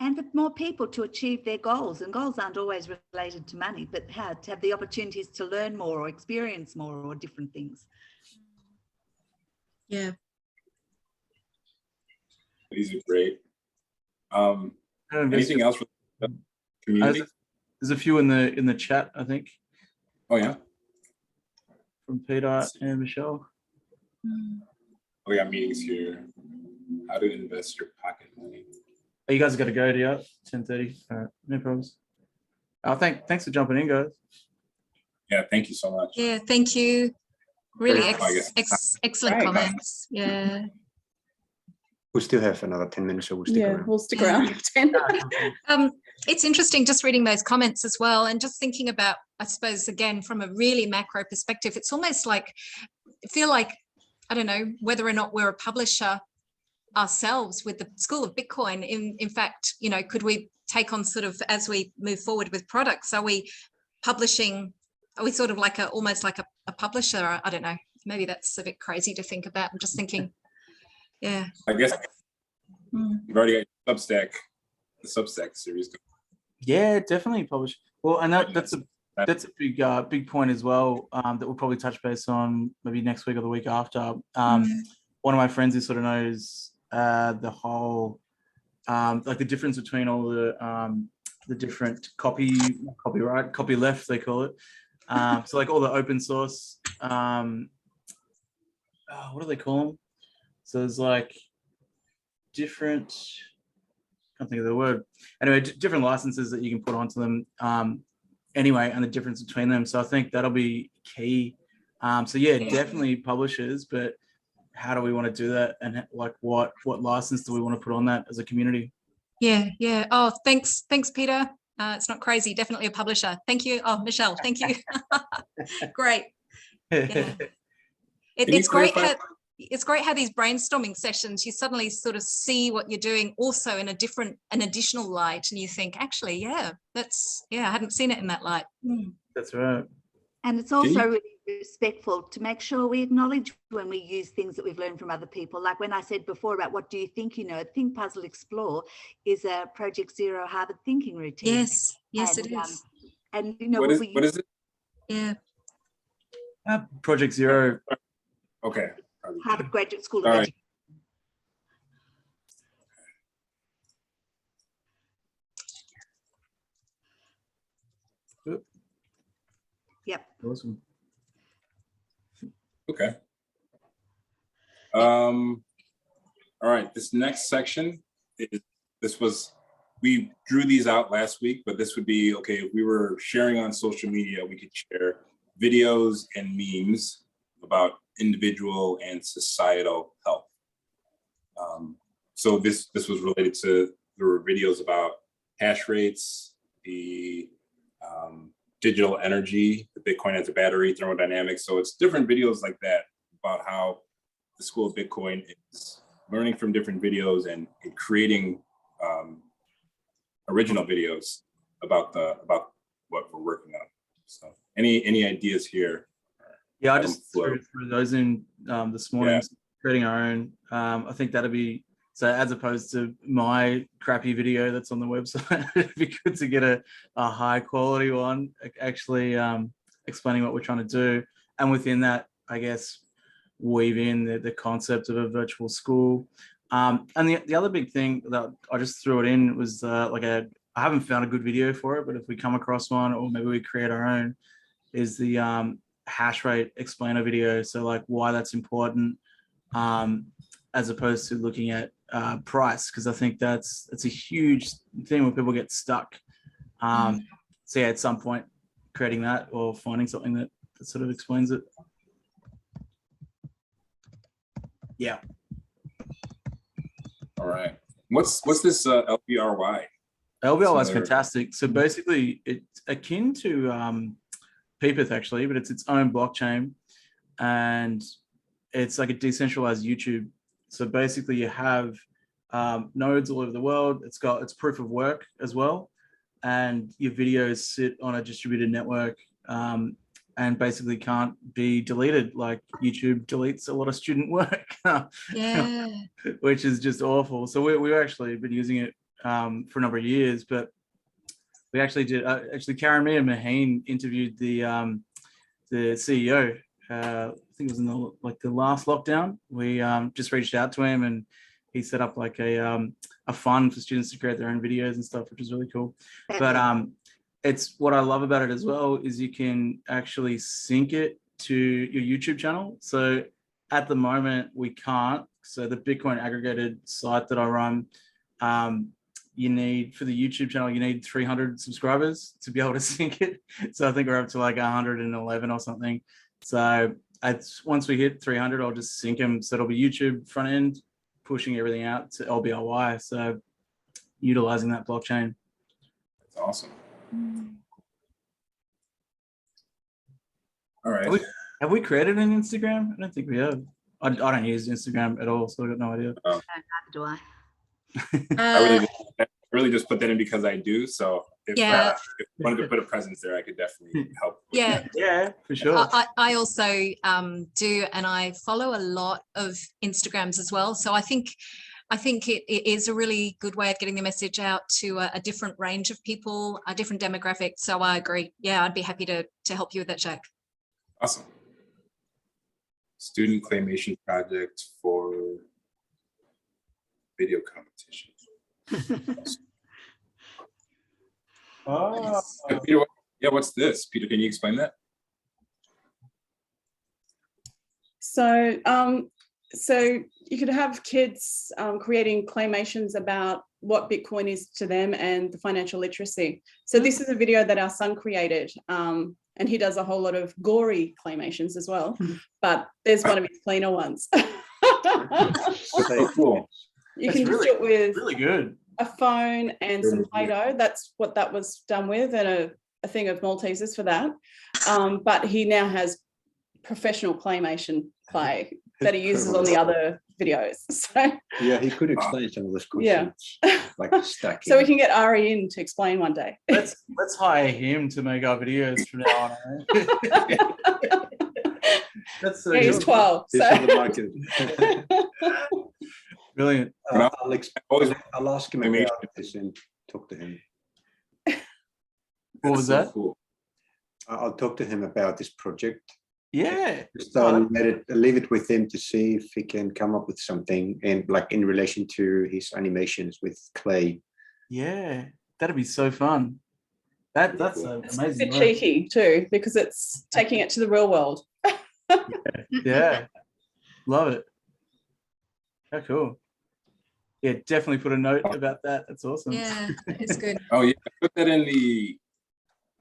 And for more people to achieve their goals. And goals aren't always related to money, but how to have the opportunities to learn more or experience more or different things. Yeah. These are great. Anything else for the community? There's a few in the chat, I think. Oh yeah. From Peter and Michelle. We got meetings here. How to invest your pocket money. Oh, you guys got to go, do you? 10:30. All right, no problems. Thanks for jumping in, guys. Yeah, thank you so much. Yeah, thank you. Really excellent Right. comments. Yeah. We still have another 10 minutes, so we'll stick around. We'll stick around for 10. It's interesting just reading those comments as well, and just thinking about, I suppose, again, from a really macro perspective, it's almost like, I feel like, I don't know, whether or not we're a publisher ourselves with the School of Bitcoin. In fact, you know, could we take on sort of, as we move forward with products, are we publishing, are we sort of like almost like a publisher? I don't know, maybe that's a bit crazy to think about. I'm just thinking, yeah. I guess you've already got your Substack, the Substack series. Yeah, definitely publish. Well, and that's a big point as well, that we'll probably touch base on maybe next week or the week after. One of my friends who sort of knows the whole like the difference between all the different copyright, copyleft they call it. So like all the open source, what do they call them? So there's like different, I can't think of the word. Anyway, different licenses that you can put onto them. Anyway, and the difference between them. So I think that'll be key. So yeah, definitely publishers, but how do we want to do that, and like what license do we want to put on that as a community? Yeah. Oh, thanks, Peter. It's not crazy. Definitely a publisher. Thank you. Oh, Michelle, thank you. Great. Yeah. It's great. It's great how these brainstorming sessions, you suddenly sort of see what you're doing also in an additional light, and you think, actually, yeah, I hadn't seen it in that light. That's right. And it's also really respectful to make sure we acknowledge when we use things that we've learned from other people. Like when I said before about what do you think you know, Think, Puzzle, Explore is a Project Zero Harvard thinking routine. Yes, and, it is. And you know, what is it? Yeah. Project Zero. Okay. Harvard Graduate School All of right. Education. Yep. Awesome. Okay. All right. This next section we drew these out last week, but this would be, okay, if we were sharing on social media, we could share videos and memes about individual and societal health. So this was related to, there were videos about hash rates, the digital energy, the Bitcoin as a battery, thermodynamics. So it's different videos like that about how the School of Bitcoin is learning from different videos and creating original videos about what we're working on. So any ideas here? Yeah, I just threw those in this morning, creating our own. I think that'd be, so as opposed to my crappy video that's on the website, it'd be good to get a high quality one, actually explaining what we're trying to do. And within that, I guess, weave in the concept of a virtual school. And the other big thing that I just threw it in was I haven't found a good video for it, but if we come across one, or maybe we create our own, is the hash rate explainer video. So like why that's important, as opposed to looking at price, because I think that's a huge thing where people get stuck. So yeah, at some point creating that or finding something that sort of explains it. Yeah. All right. What's this LBRY? LBRY is So they're- fantastic. So basically, it's akin to Peepeth actually, but it's its own blockchain, and it's like a decentralized YouTube. So basically, you have nodes all over the world. It's proof of work as well, and your videos sit on a distributed network, and basically can't be deleted. Like YouTube deletes a lot of student work, Yeah. which is just awful. So we've actually been using it for a number of years, but we actually did. Actually, Karen, me and Maheen interviewed the CEO. I think it was in the last lockdown. We just reached out to him, and he set up like a fund for students to create their own videos and stuff, which is really cool. But it's what I love about it as well is you can actually sync it to your YouTube channel. So at the moment we can't. So the Bitcoin aggregated site that I run, you need for the YouTube channel, you need 300 subscribers to be able to sync it. So I think we're up to like 111 or something. So once we hit 300, I'll just sync them. So it'll be YouTube front end, pushing everything out to LBRY. So utilizing that blockchain. That's awesome. All right. Have we created an Instagram? I don't think we have. I don't use Instagram at all, so I've got no idea. Neither do I. I really just put that in because I do. So if Yeah. if I wanted to put a presence there, I could definitely help. with Yeah. that. Yeah, for sure. I also do, and I follow a lot of Instagrams as well. So I think it is a really good way of getting the message out to a different range of people, a different demographic. So I agree. Yeah, I'd be happy to help you with that, Jack. Awesome. Student claymation project for video competition. Oh. Peter, yeah, what's this? Peter, can you explain that? So, so you could have kids creating claymations about what Bitcoin is to them and the financial literacy. So this is a video that our son created, and he does a whole lot of gory claymations as well, but there's one of his cleaner ones. So cool. You That's can just really- do it with Really good. a phone and some Really good. Play-Doh. That's what that was done with, and a thing of Maltesers for that. But he now has professional claymation clay that he uses on the other videos. So Yeah, he could explain some of this Yeah. concepts, like stacking. so we can get Ari in to explain one day. Let's hire him to make our videos from now on. eh? That's so Yeah, he's good. 12. He's So on the market. Brilliant. I'll ask him about this and talk to him. What was That's so that? cool. I'll talk to him about this project. Yeah. Just leave it with him to see if he can come up with something, and like in relation to his animations with clay. Yeah. That'd be so fun. That's an it's a amazing. bit work. cheeky too, because it's taking it to the real world. Yeah. Love it. How cool. Yeah, definitely put a note about that. That's awesome. Yeah, it's good. Oh yeah, I put that in the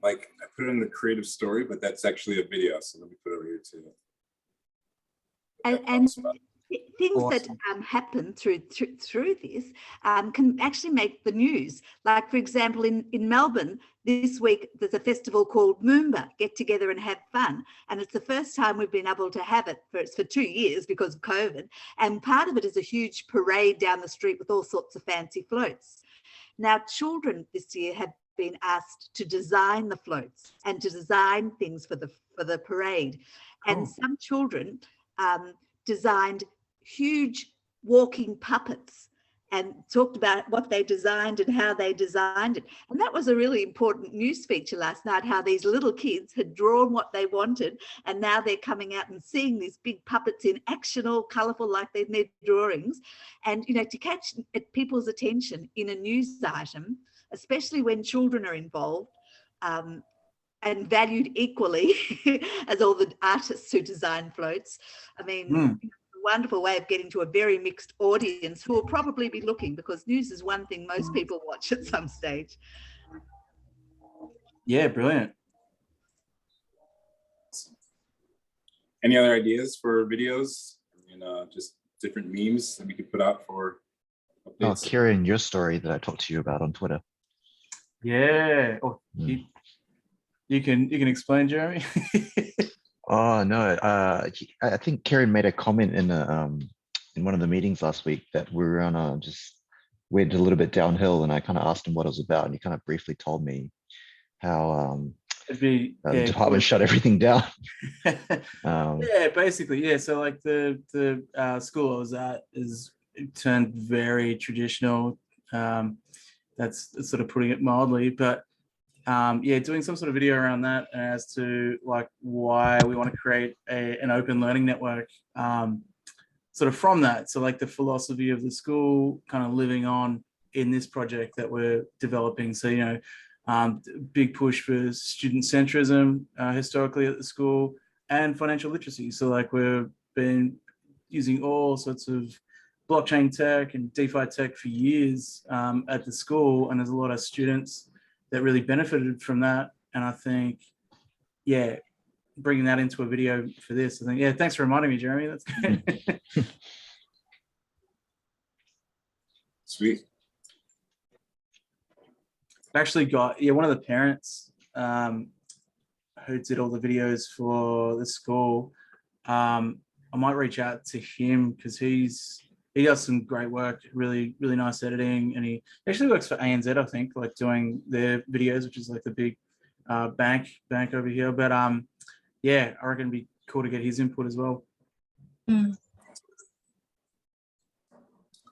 I put it in the creative story, but that's actually a video. So let me put it over here too. And things that happen through this can actually make the news. Like, for example, in Melbourne this week, there's a festival called Moomba, Get Together and Have Fun. And it's the first time we've been able to have it for 2 years because of COVID. And part of it is a huge parade down the street with all sorts of fancy floats. Now, children this year have been asked to design the floats and to design things for the parade. And some children designed huge walking puppets and talked about what they designed and how they designed it. And that was a really important news feature last night, how these little kids had drawn what they wanted, and now they're coming out and seeing these big puppets in action, all colourful like they're in their drawings. And, you know, to catch people's attention in a news item, especially when children are involved, and valued equally as all the artists who design floats. I mean, wonderful way of getting to a very mixed audience who will probably be looking, because news is one thing most people watch at some stage. Yeah, brilliant. Any other ideas for videos? And just different memes that we could put out for a Oh, updates. Kieran, your story that I talked to you about on Twitter. Yeah. Oh, Mm. you can explain, Jeremy. Oh no, I think Kieran made a comment in one of the meetings last week that we were on just went a little bit downhill, and I kind of asked him what it was about, and he kind of briefly told me how It'd be the department shut everything down. Yeah, basically, yeah. So like the school I was at is turned very traditional. That's sort of putting it mildly, but yeah, doing some sort of video around that as to like why we want to create an open learning network, sort of from that. So like the philosophy of the school kind of living on in this project that we're developing. So, you know, big push for student centrism historically at the school, and financial literacy. So like we've been using all sorts of blockchain tech and DeFi tech for years at the school, and there's a lot of students that really benefited from that. And I think, yeah, bringing that into a video for this, I think, yeah, thanks for reminding me, Jeremy. That's good. Sweet. I've actually got, yeah, one of the parents who did all the videos for the school. I might reach out to him because he does some great work, really nice editing, and he actually works for ANZ, I think, like doing their videos, which is like the big bank over here. But yeah, I reckon it'd be cool to get his input as well. Mm.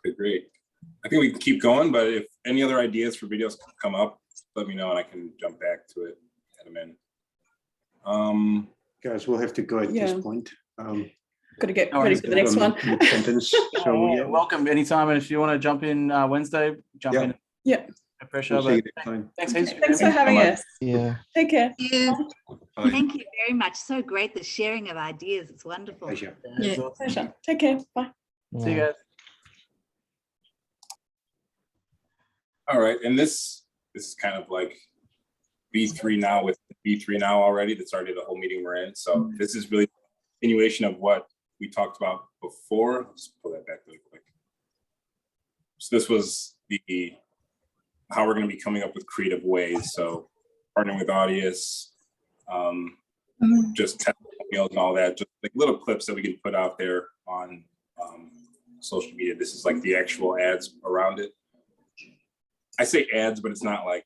Okay, great. I think we can keep going, but if any other ideas for videos come up, let me know and I can jump back to it in a minute. Guys, we'll have to go at this point. Got to get No ready worries, for the next one. Sentence. So Yeah, welcome anytime, and if you want to jump in Wednesday, jump in. Yeah. No pressure. we'll see you But next time. thanks, heaps. Thanks for having us. Yeah. Take care. Yeah. Bye. Thank you very much. So great, the sharing of ideas. It's wonderful. Pleasure. It's Yeah. awesome. Pleasure. Take care. Bye. See you guys. All right, and this is kind of like B3 now with B3 now already. That's already the whole meeting we're in. So this is really a continuation of what we talked about before. Let's pull that back really quick. So this was the how we're going to be coming up with creative ways. So partnering with audience, just testimonials and all that, just like little clips that we can put out there on social media. This is like the actual ads around it. I say ads, but it's not like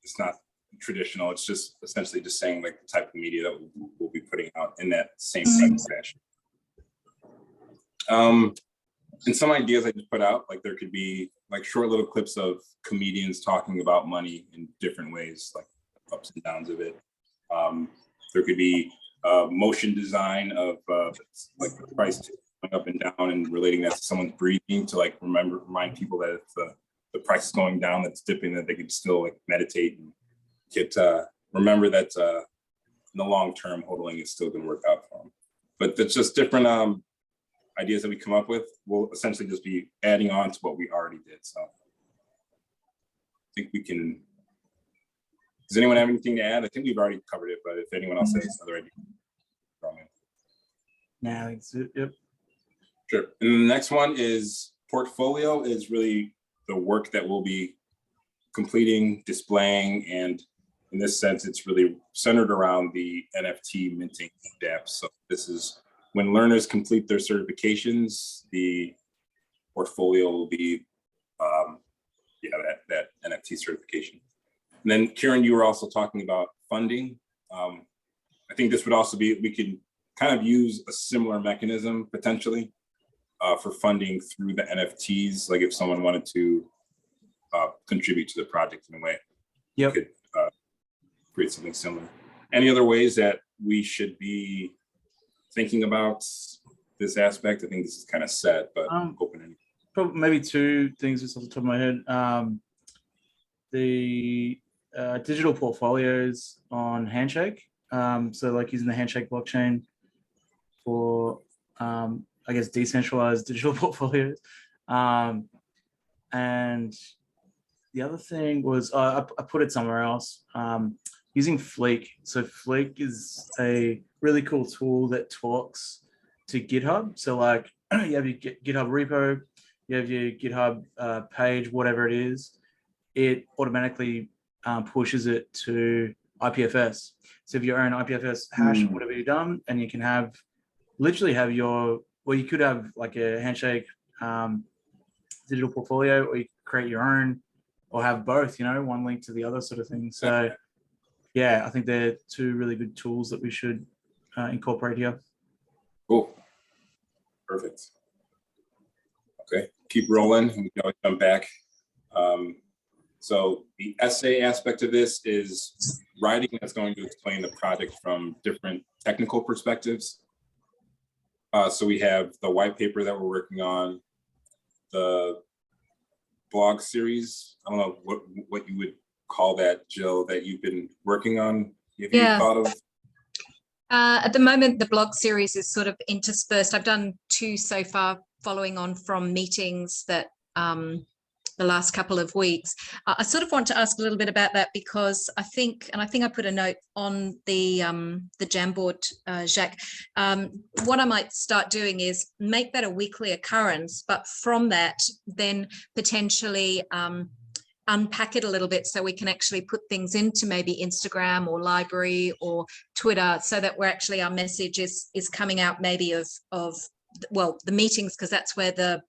it's not traditional. It's just essentially just saying like the type of media that we'll be putting out in that same fashion. And some ideas I just put out, like there could be like short little clips of comedians talking about money in different ways, like ups and downs of it. There could be motion design of like the price going up and down and relating that to someone's breathing to like remind people that if the price is going down, that's dipping, that they can still like meditate and get remember that in the long term, hodling is still going to work out for them. But that's just different ideas that we come up with. We'll essentially just be adding on to what we already did. So I think we can. Does anyone have anything to add? I think we've already covered it, but if anyone else has another idea, Now it's yep. Sure. And the next one is portfolio is really the work that we'll be completing, displaying, and in this sense, it's really centered around the NFT minting dApps. So this is when learners complete their certifications, the portfolio will be that NFT certification. And then Kieran, you were also talking about funding. I think this would also be, we could kind of use a similar mechanism potentially for funding through the NFTs. Like if someone wanted to contribute to the project in a way, Yep. could create something similar. Any other ways that we should be thinking about this aspect? I think this is kind of set, but open any. Probably maybe two things just off the top of my head. The digital portfolios on Handshake. So like using the Handshake blockchain for, I guess, decentralized digital portfolios. And the other thing was, I put it somewhere else, using Fleek. So Fleek is a really cool tool that talks to GitHub. So like you have your GitHub repo, you have your GitHub page, whatever it is, it automatically pushes it to IPFS. So if your own IPFS hash, whatever you've done, and you can literally have you could have like a Handshake digital portfolio, or you create your own, or have both, one link to the other sort of thing. So yeah, I think they're two really good tools that we should incorporate here. Cool. Perfect. Okay, keep rolling. We can always come back. So the essay aspect of this is writing that's going to explain the project from different technical perspectives. So we have the white paper that we're working on, the blog series. I don't know what you would call that, Jill, that you've been working on. Have you thought of? At the moment, the blog series is sort of interspersed. I've done 2 so far, following on from meetings that the last couple of weeks. I sort of want to ask a little bit about that, because I think I put a note on the Jamboard, Jacques. What I might start doing is make that a weekly occurrence, but from that, then potentially unpack it a little bit so we can actually put things into maybe Instagram or Library or Twitter, so that our message is coming out maybe of the meetings, because that's where the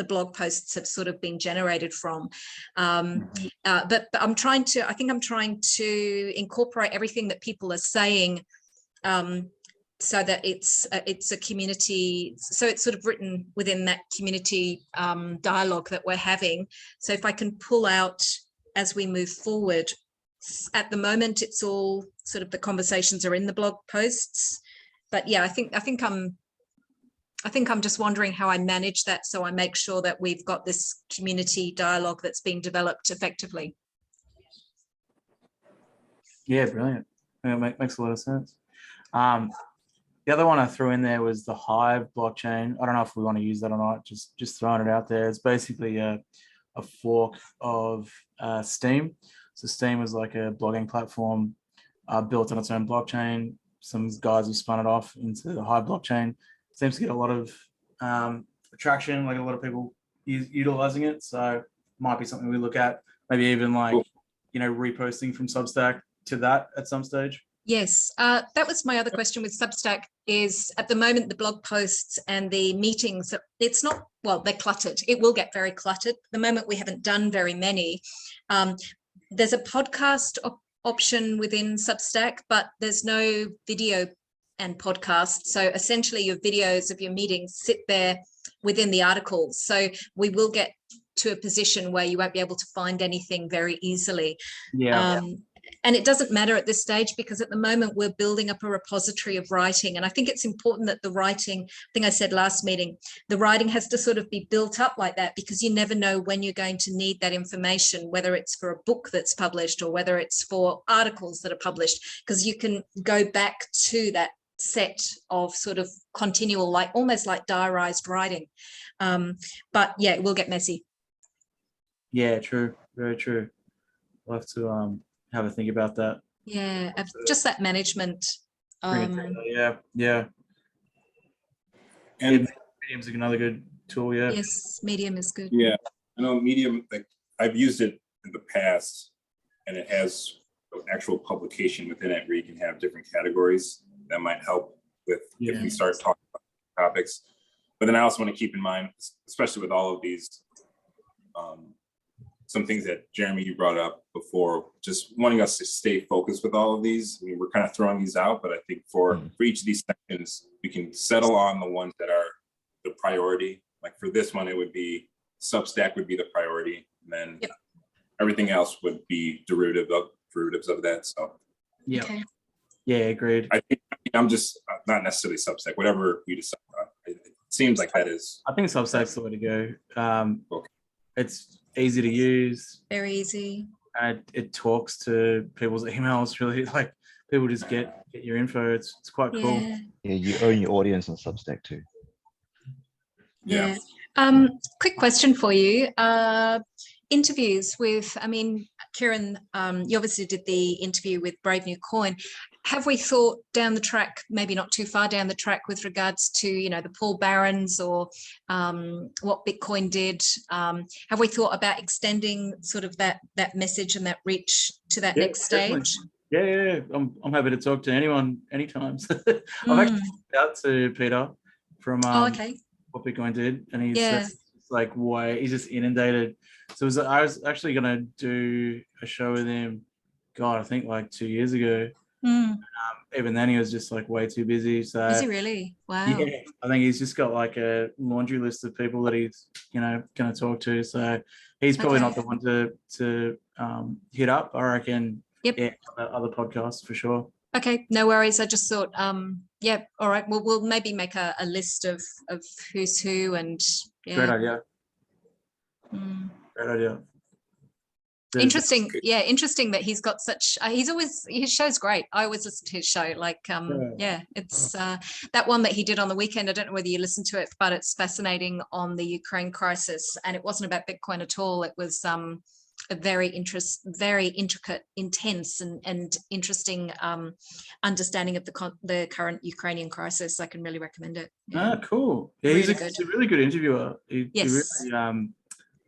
blog posts have sort of been generated from. But I'm trying to incorporate everything that people are saying, so that it's a community, so it's sort of written within that community dialogue that we're having. So if I can pull out as we move forward, at the moment it's all sort of the conversations are in the blog posts, but yeah, I think I'm just wondering how I manage that, so I make sure that we've got this community dialogue that's being developed effectively. Yeah, brilliant. It makes a lot of sense. The other one I threw in there was the Hive blockchain. I don't know if we want to use that or not, just throwing it out there. It's basically a fork of Steam. So Steam is like a blogging platform built on its own blockchain. Some guys have spun it off into the Hive blockchain. Seems to get a lot of traction, like a lot of people utilizing it. So might be something we look at, maybe even like, reposting from Substack to that at some stage. Yes, that was my other question with Substack. Is at the moment the blog posts and the meetings, it's not, they're cluttered. It will get very cluttered. At the moment we haven't done very many. There's a podcast option within Substack, but there's no video and podcast. So essentially your videos of your meetings sit there within the articles. So we will get to a position where you won't be able to find anything very easily. Yeah. And it doesn't matter at this stage, because at the moment we're building up a repository of writing. And I think it's important that the writing, I think I said last meeting, the writing has to sort of be built up like that, because you never know when you're going to need that information, whether it's for a book that's published or whether it's for articles that are published, because you can go back to that set of sort of continual, like almost like diarized writing. But yeah, it will get messy. Yeah, true. Very true. We'll have to have a think about that. Yeah, just that management. Yeah. And Medium's another good tool. Yeah. Yes, Medium is good. yeah, I know Medium, like I've used it in the past, and it has an actual publication within it where you can have different categories that might help with if we start talking about topics. But then I also want to keep in mind, especially with all of these, some things that Jeremy, you brought up before, just wanting us to stay focused with all of these. I mean, we're kind of throwing these out, but I think for each of these sections, we can settle on the ones that are the priority. Like for this one, it would be Substack would be the priority, and then everything else would be derivatives of that. So yeah. Okay. Yeah, agreed. I think I'm just not necessarily Substack, whatever we decide on. It seems like that is. I think Substack's the way to go. Okay. It's easy to use. Very easy. And it talks to people's emails. Really, like people just get your info. It's quite cool. Yeah, you own your audience on Substack too. Yeah. Quick question for you. Interviews with, I mean, Kieran, you obviously did the interview with Brave New Coin. Have we thought down the track, maybe not too far down the track, with regards to, you know, the Paul Barons or what Bitcoin did? Have we thought about extending sort of that message and that reach to that next Definitely. stage? Yeah. I'm happy to talk to anyone anytime. I've actually reached out to Peter from Okay. what Bitcoin did, and he's Yeah. like, why he's just inundated. So I was actually gonna do a show with him, God, I think like 2 years ago. Even then he was just like way too busy. So Is he really? Wow. yeah, I think he's just got like a laundry list of people that he's, you know, going to talk to. So he's probably not the one to hit up. I reckon. Yep. Yeah, other podcasts for sure. Okay, no worries. I just thought, yeah, all right. Well, we'll maybe make a list of who's who, and yeah. Great idea. Great idea. Interesting. Yeah, interesting that he's got such. His show's great. I always listen to his show. Like, yeah, it's that one that he did on the weekend. I don't know whether you listened to it, but it's fascinating on the Ukraine crisis, and it wasn't about Bitcoin at all. It was a very intricate, intense, and interesting understanding of the current Ukrainian crisis. I can really recommend it. Yeah. Cool. Yeah, Really he's a really good interviewer. He Yes. really,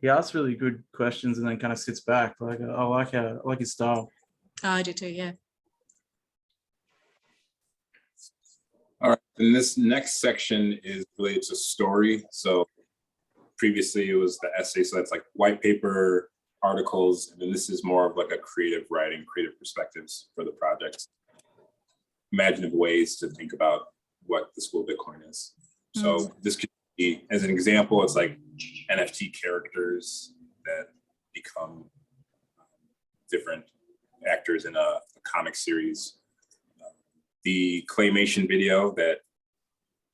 he asks really good questions and then kind of sits back. Like I like his style. Oh, I do too. Yeah. All right, and this next section is related to story. So previously it was the essay, so that's like white paper, articles, and then this is more of like a creative writing, creative perspectives for the project. Imaginative ways to think about what the School of Bitcoin is. So this could be, as an example, it's like NFT characters that become different actors in a comic series. The Claymation video that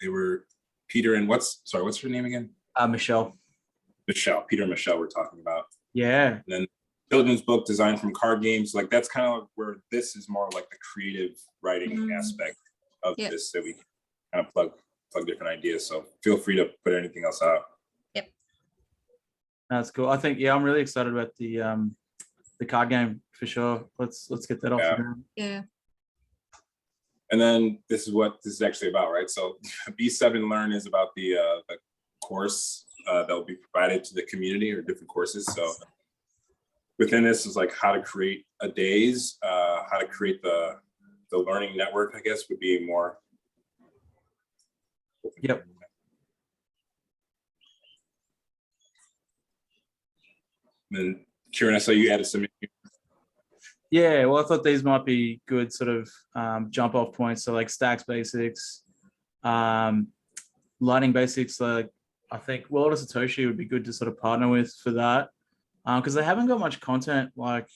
they were, Peter and what's her name again? Michelle. Peter and Michelle we're talking about. Yeah. And then children's book designed from card games. Like that's kind of where this is more like the creative writing aspect of this, that we can kind of plug different ideas. So feel free to put anything else out. Yep. That's cool. I think, yeah, I'm really excited about the card game for sure. Let's get that off the ground. Yeah. And then this is what this is actually about, right? So B7 Learn is about the course that will be provided to the community, or different courses. So within this is like how to create a days, how to create the learning network, I guess would be more. Yep. And then Kieran, I saw you added some. Yeah, well, I thought these might be good sort of jump off points. So like Stacks basics, Lightning basics. Like I think World of Satoshi would be good to sort of partner with for that, because they haven't got much content, like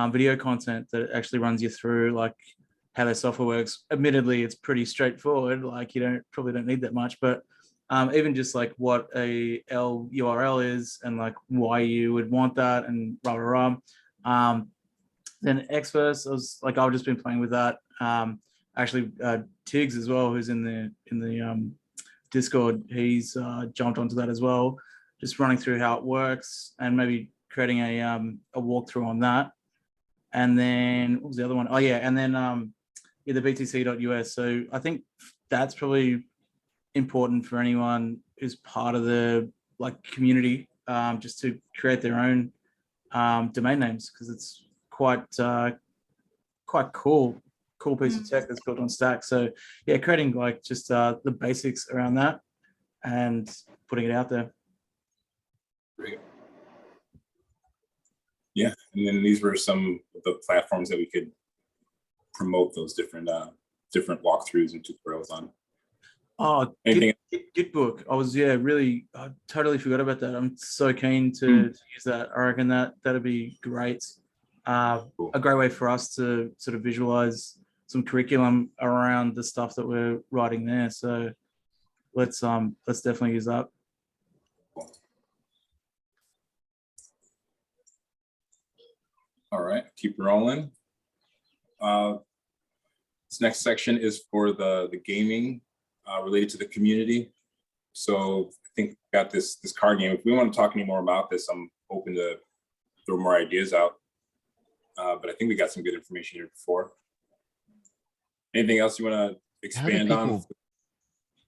video content that actually runs you through like how their software works. Admittedly, it's pretty straightforward. Like you probably don't need that much, but even just like what a L URL is and like why you would want that and rah rah rah. Then Xverse, I've just been playing with that. Actually, Tiggs as well, who's in the Discord, he's jumped onto that as well, just running through how it works and maybe creating a walkthrough on that. And then what was the other one? Oh yeah, and then the BTC.us. So I think that's probably important for anyone who's part of the like community, just to create their own domain names, because it's quite cool piece of tech that's built on Stack. So yeah, creating like just the basics around that and putting it out there. Great. Yeah, and then these were some of the platforms that we could promote those different walkthroughs and tutorials on. Oh, Gitbook. I totally forgot about that. I'm so keen to use that. I reckon that'd be great. Cool. A great way for us to sort of visualize some curriculum around the stuff that we're writing there. So let's definitely use that. All right, keep rolling. This next section is for the gaming related to the community. So think we got this card game. If we want to talk any more about this, I'm open to throw more ideas out. But I think we got some good information here before. Anything else you want to expand on?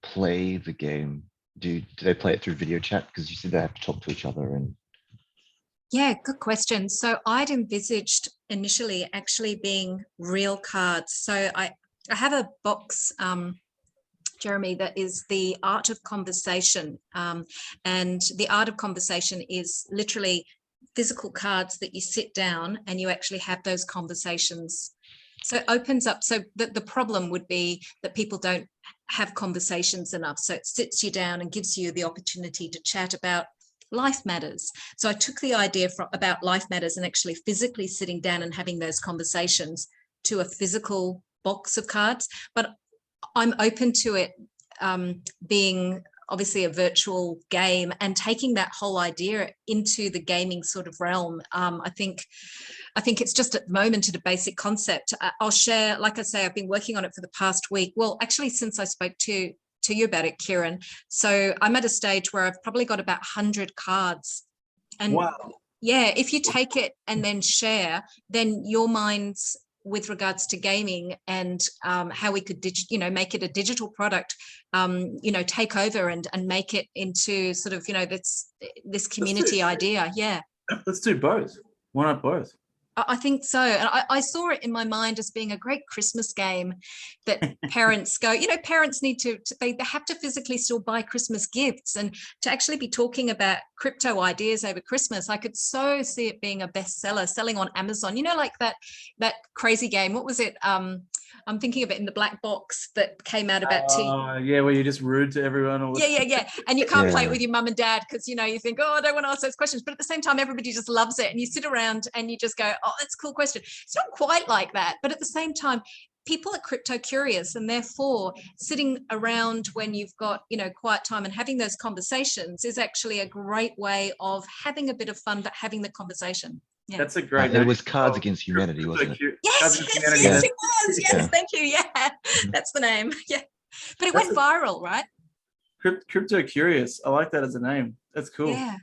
Play the game? Do they play it through video chat? Because you said they have to talk to each other and. Yeah, good question. So I'd envisaged initially actually being real cards. So I have a box, Jeremy, that is the art of conversation. And the art of conversation is literally physical cards that you sit down and you actually have those conversations. So it opens up. So the problem would be that people don't have conversations enough. So it sits you down and gives you the opportunity to chat about life matters. So I took the idea about life matters and actually physically sitting down and having those conversations to a physical box of cards. But I'm open to it being obviously a virtual game and taking that whole idea into the gaming sort of realm. I think it's just at the moment at a basic concept. I'll share, like I say, I've been working on it for the past week. Well, actually, since I spoke to you about it, Kieran. So I'm at a stage where I've probably got about 100 cards. And wow. Yeah, if you take it and then share, then your minds with regards to gaming and how we could make it a digital product, take over and make it into sort of, this community idea. Yeah. Let's do both. Why not both? I think so. And I saw it in my mind as being a great Christmas game that parents go, parents need they have to physically still buy Christmas gifts, and to actually be talking about crypto ideas over Christmas, I could so see it being a bestseller, selling on Amazon, like that crazy game. What was it? I'm thinking of it in the black box that came out about yeah, where you're just rude to everyone. Yeah. And you can't play it with your mum and dad because, you think, oh, I don't want to ask those questions. But at the same time, everybody just loves it. And you sit around and you just go, oh, that's a cool question. It's not quite like that. But at the same time, people are crypto curious, and therefore sitting around when you've got, quiet time and having those conversations is actually a great way of having a bit of fun, but having the conversation. Yeah. That's a great It was Cards Against Humanity, wasn't it? Yes, it was. Yes, thank you. Yeah, that's the name. Yeah, but it went viral, right? Crypto Curious. I like that as a name. That's cool. Yeah,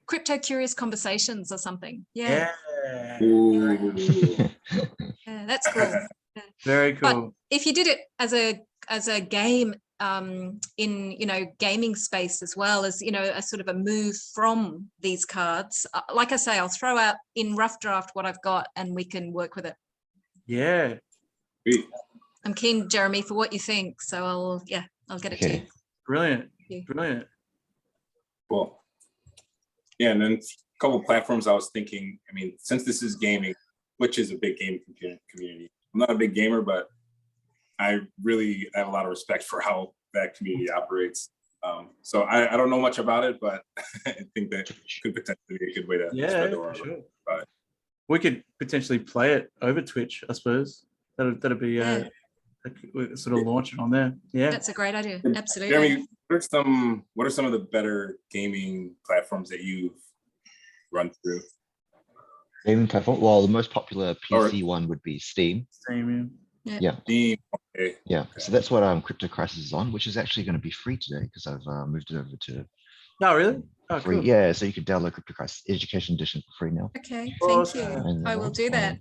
Crypto Curious Conversations or something. Yeah. Yeah, that's cool. Yeah. Very cool. But if you did it as a game in gaming space as well as a sort of a move from these cards, like I say, I'll throw out in rough draft what I've got and we can work with it. Yeah, I'm keen, Jeremy, for what you think, so I'll get it to you. Brilliant. Cool. Yeah, and then a couple of platforms I was thinking, since this is gaming, which is a big gaming community, I'm not a big gamer, but I really have a lot of respect for how that community operates. So I don't know much about it, but I think that could potentially be a good way to spread the word. Sure. Right. We could potentially play it over Twitch, I suppose. That'd be sort of launch it on there. Yeah, that's a great idea. Absolutely. Jeremy, what are some of the better gaming platforms that you've run through? Gaming platform. Well, the most popular PC one would be Steam. Steam. Yeah. Steam. Okay. Yeah. So that's what Crypto Crisis is on, which is actually going to be free today because I've moved it over to. Oh, really? Oh, free. Cool. Yeah. So you can download Crypto Crisis Education Edition for free now. Okay. Thank you. I will do that.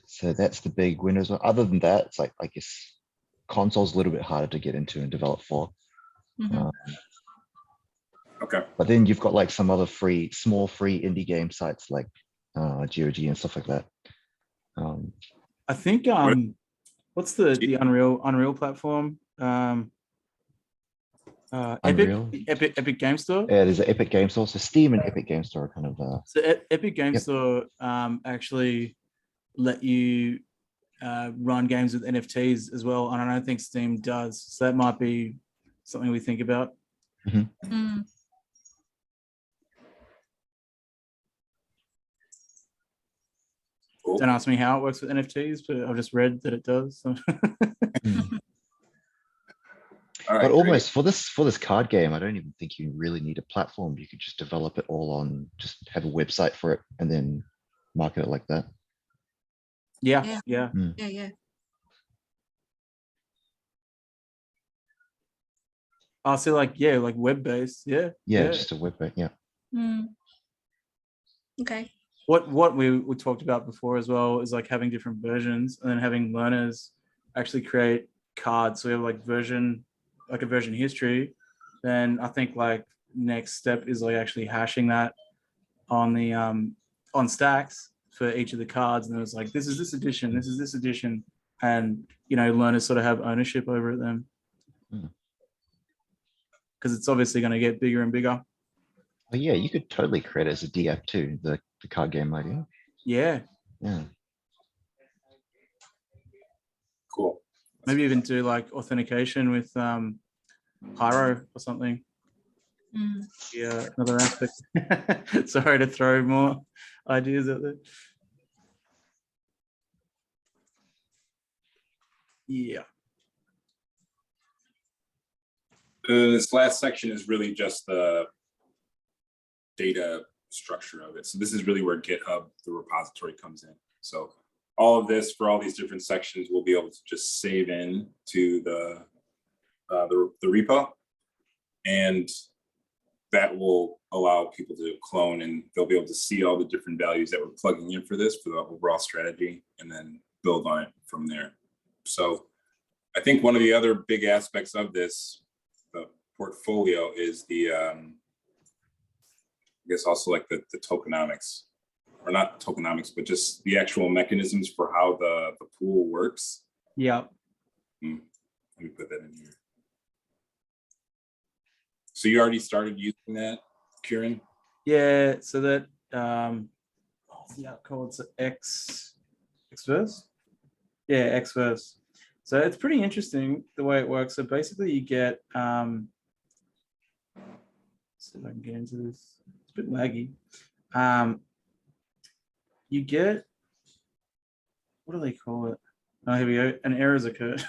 So that's the big winners. Other than that, it's like, I guess, console's a little bit harder to get into and develop for. Mm-hmm. Okay. But then you've got like some other small free indie game sites like GOG and stuff like that. I think what's the Unreal platform? Epic Game Store. Yeah, there's an Epic Game Store. So Steam and Epic Game Store are kind of. So Epic Game Store actually let you run games with NFTs as well, and I don't think Steam does. So that might be something we think about. Mm-hmm. Mm. Don't ask me how it works with NFTs, but I've just read that it does. So. All right, but almost for this card game, I don't even think you really need a platform. You could just develop it all on, just have a website for it and then market it like that. Yeah. Yeah. I'll say like, yeah, like web-based. Yeah. Yeah, just a web, yeah. Mm. Okay. What we talked about before as well is like having different versions and then having learners actually create cards. So we have like a version history. Then I think like next step is like actually hashing that on the on stacks for each of the cards. And it was like, this is this edition, this is this edition. And you know, learners sort of have ownership over it then. Because it's obviously going to get bigger and bigger. Oh yeah, you could totally create it as a DApp too, the card game idea. Yeah. Yeah. Cool. Maybe even do like authentication with Pyro or something. Mm. Yeah, another aspect. Sorry to throw more ideas at there. Yeah. This last section is really just the data structure of it. So this is really where GitHub, the repository, comes in. So all of this for all these different sections, we'll be able to just save in to the repo, and that will allow people to clone, and they'll be able to see all the different values that we're plugging in for this, for the overall strategy, and then build on it from there. So I think one of the other big aspects of this, the portfolio, is the, I guess also like the tokenomics, or not tokenomics, but just the actual mechanisms for how the pool works. Yeah. Let me put that in here. So you already started using that, Kieran? Yeah. So that what's the app called? It's Xverse. Yeah, Xverse. So it's pretty interesting the way it works. So basically, you get let's see if I can get into this. It's a bit laggy. You get, what do they call it? Oh, here we go. An error's occurred.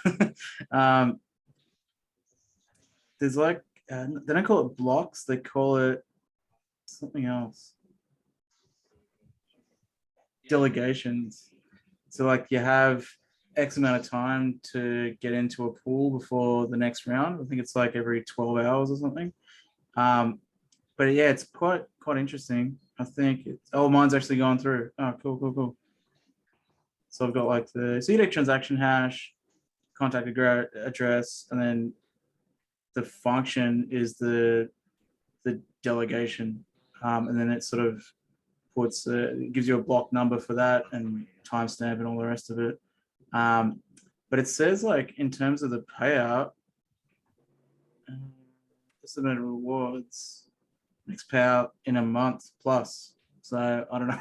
There's like, they don't call it blocks. They call it something else. Delegations. So like you have X amount of time to get into a pool before the next round. I think it's like every 12 hours or something. But yeah, it's quite interesting. I think it's, oh, mine's actually gone through. Oh, cool. So I've got like the CDEC transaction hash, contact address, and then the function is the delegation. And then it sort of puts, it gives you a block number for that and timestamp and all the rest of it. But it says like in terms of the payout, estimated rewards, next payout in a month plus. So I don't know.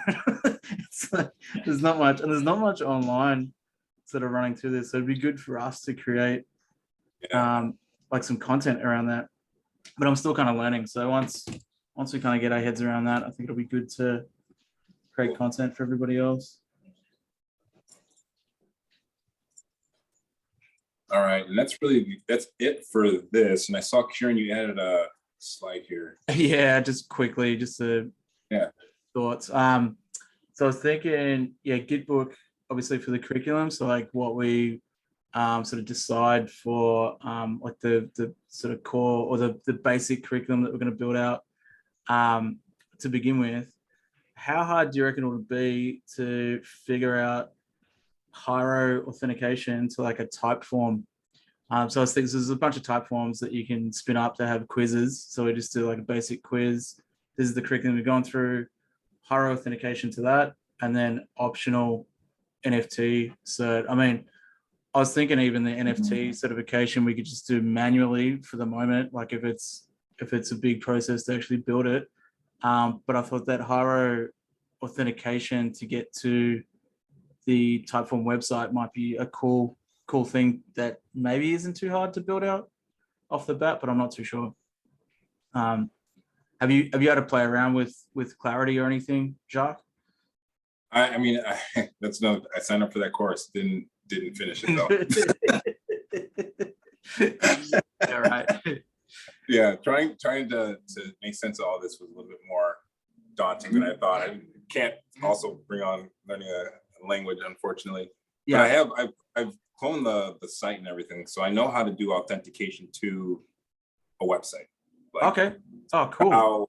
It's like, there's not much, and there's not much online sort of running through this. So it'd be good for us to create like some content around that. But I'm still kind of learning. So once we kind of get our heads around that, I think it'll be good to create content for everybody else. All right, and that's it for this. And I saw, Kieran, you added a slide here. Yeah, just quickly, just thoughts. So I was thinking, yeah, Gitbook, obviously for the curriculum. So like what we sort of decide for like the sort of core or the basic curriculum that we're going to build out to begin with. How hard do you reckon it would be to figure out Pyro authentication to like a type form? So I was thinking there's a bunch of type forms that you can spin up to have quizzes. So we just do like a basic quiz. This is the curriculum we've gone through, Pyro authentication to that, and then optional NFT cert. I mean, I was thinking even the NFT certification we could just do manually for the moment, like if it's a big process to actually build it. But I thought that Pyro authentication to get to the Typeform website might be a cool thing that maybe isn't too hard to build out off the bat, but I'm not too sure. Have you had to play around with Clarity or anything, Jacques? I mean, I signed up for that course, didn't finish it though. All right. Yeah, trying to make sense of all this was a little bit more daunting than I thought. I can't also bring on learning a language, unfortunately. Yeah, but I've cloned the site and everything, so I know how to do authentication to a website. Like, Okay. Oh, cool. how,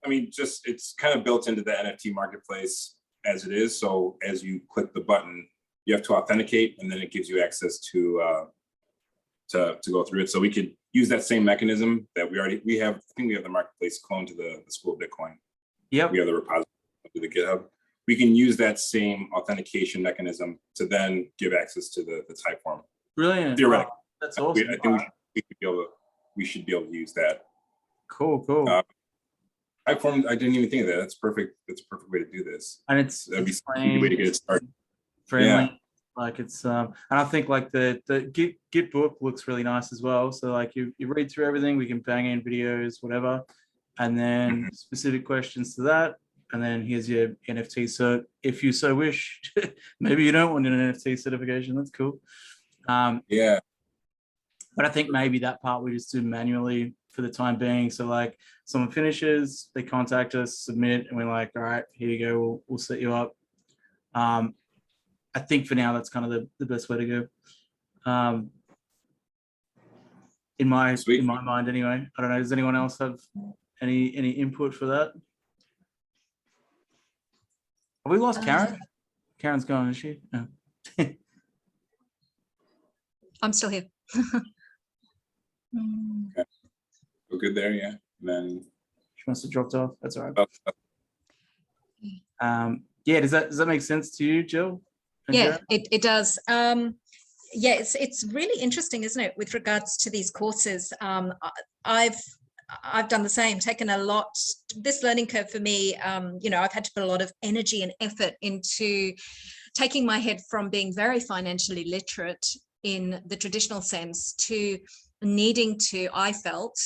I mean, just it's kind of built into the NFT marketplace as it is. So as you click the button, you have to authenticate, and then it gives you access to go through it. So we could use that same mechanism that we have. I think we have the marketplace cloned to the School of Bitcoin. Yep. We have the repository to the GitHub. We can use that same authentication mechanism to then give access to the type form. Brilliant. Theoretically. Oh, that's awesome. I think we should be able to use that. Cool. Type form, I didn't even think of that. That's perfect. That's a perfect way to do this. And That'd be a plain, way to get it started. friendly. Yeah. Like it's and I think like the Git book looks really nice as well. So like you read through everything, we can bang in videos, whatever, and then specific questions to that. And then here's your NFT cert if you so wish. Maybe you don't want an NFT certification. That's cool. Yeah. But I think maybe that part we just do manually for the time being. So like someone finishes, they contact us, submit, and we're like, all right, here you go. We'll set you up. I think for now that's kind of the best way to go. In my mind, anyway. I don't know. Does anyone else have any input for that? Have we lost Karen? Karen's gone, is she? No. I'm still here. Okay. We're good there, yeah. And then She must have dropped off. That's all right. Yeah, does that make sense to you, Jill? Yeah, it does. Yeah, it's really interesting, isn't it, with regards to these courses? I've done the same, taken a lot, this learning curve for me, I've had to put a lot of energy and effort into taking my head from being very financially literate in the traditional sense to needing to, I felt,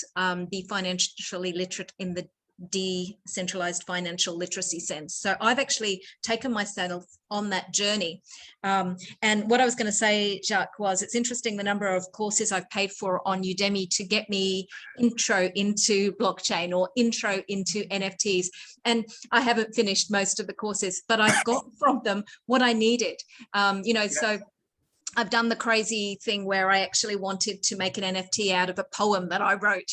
be financially literate in the decentralized financial literacy sense. So I've actually taken myself on that journey. And what I was going to say, Jacques, was it's interesting the number of courses I've paid for on Udemy to get me intro into blockchain or intro into NFTs. And I haven't finished most of the courses, but I've got from them what I needed. So I've done the crazy thing where I actually wanted to make an NFT out of a poem that I wrote,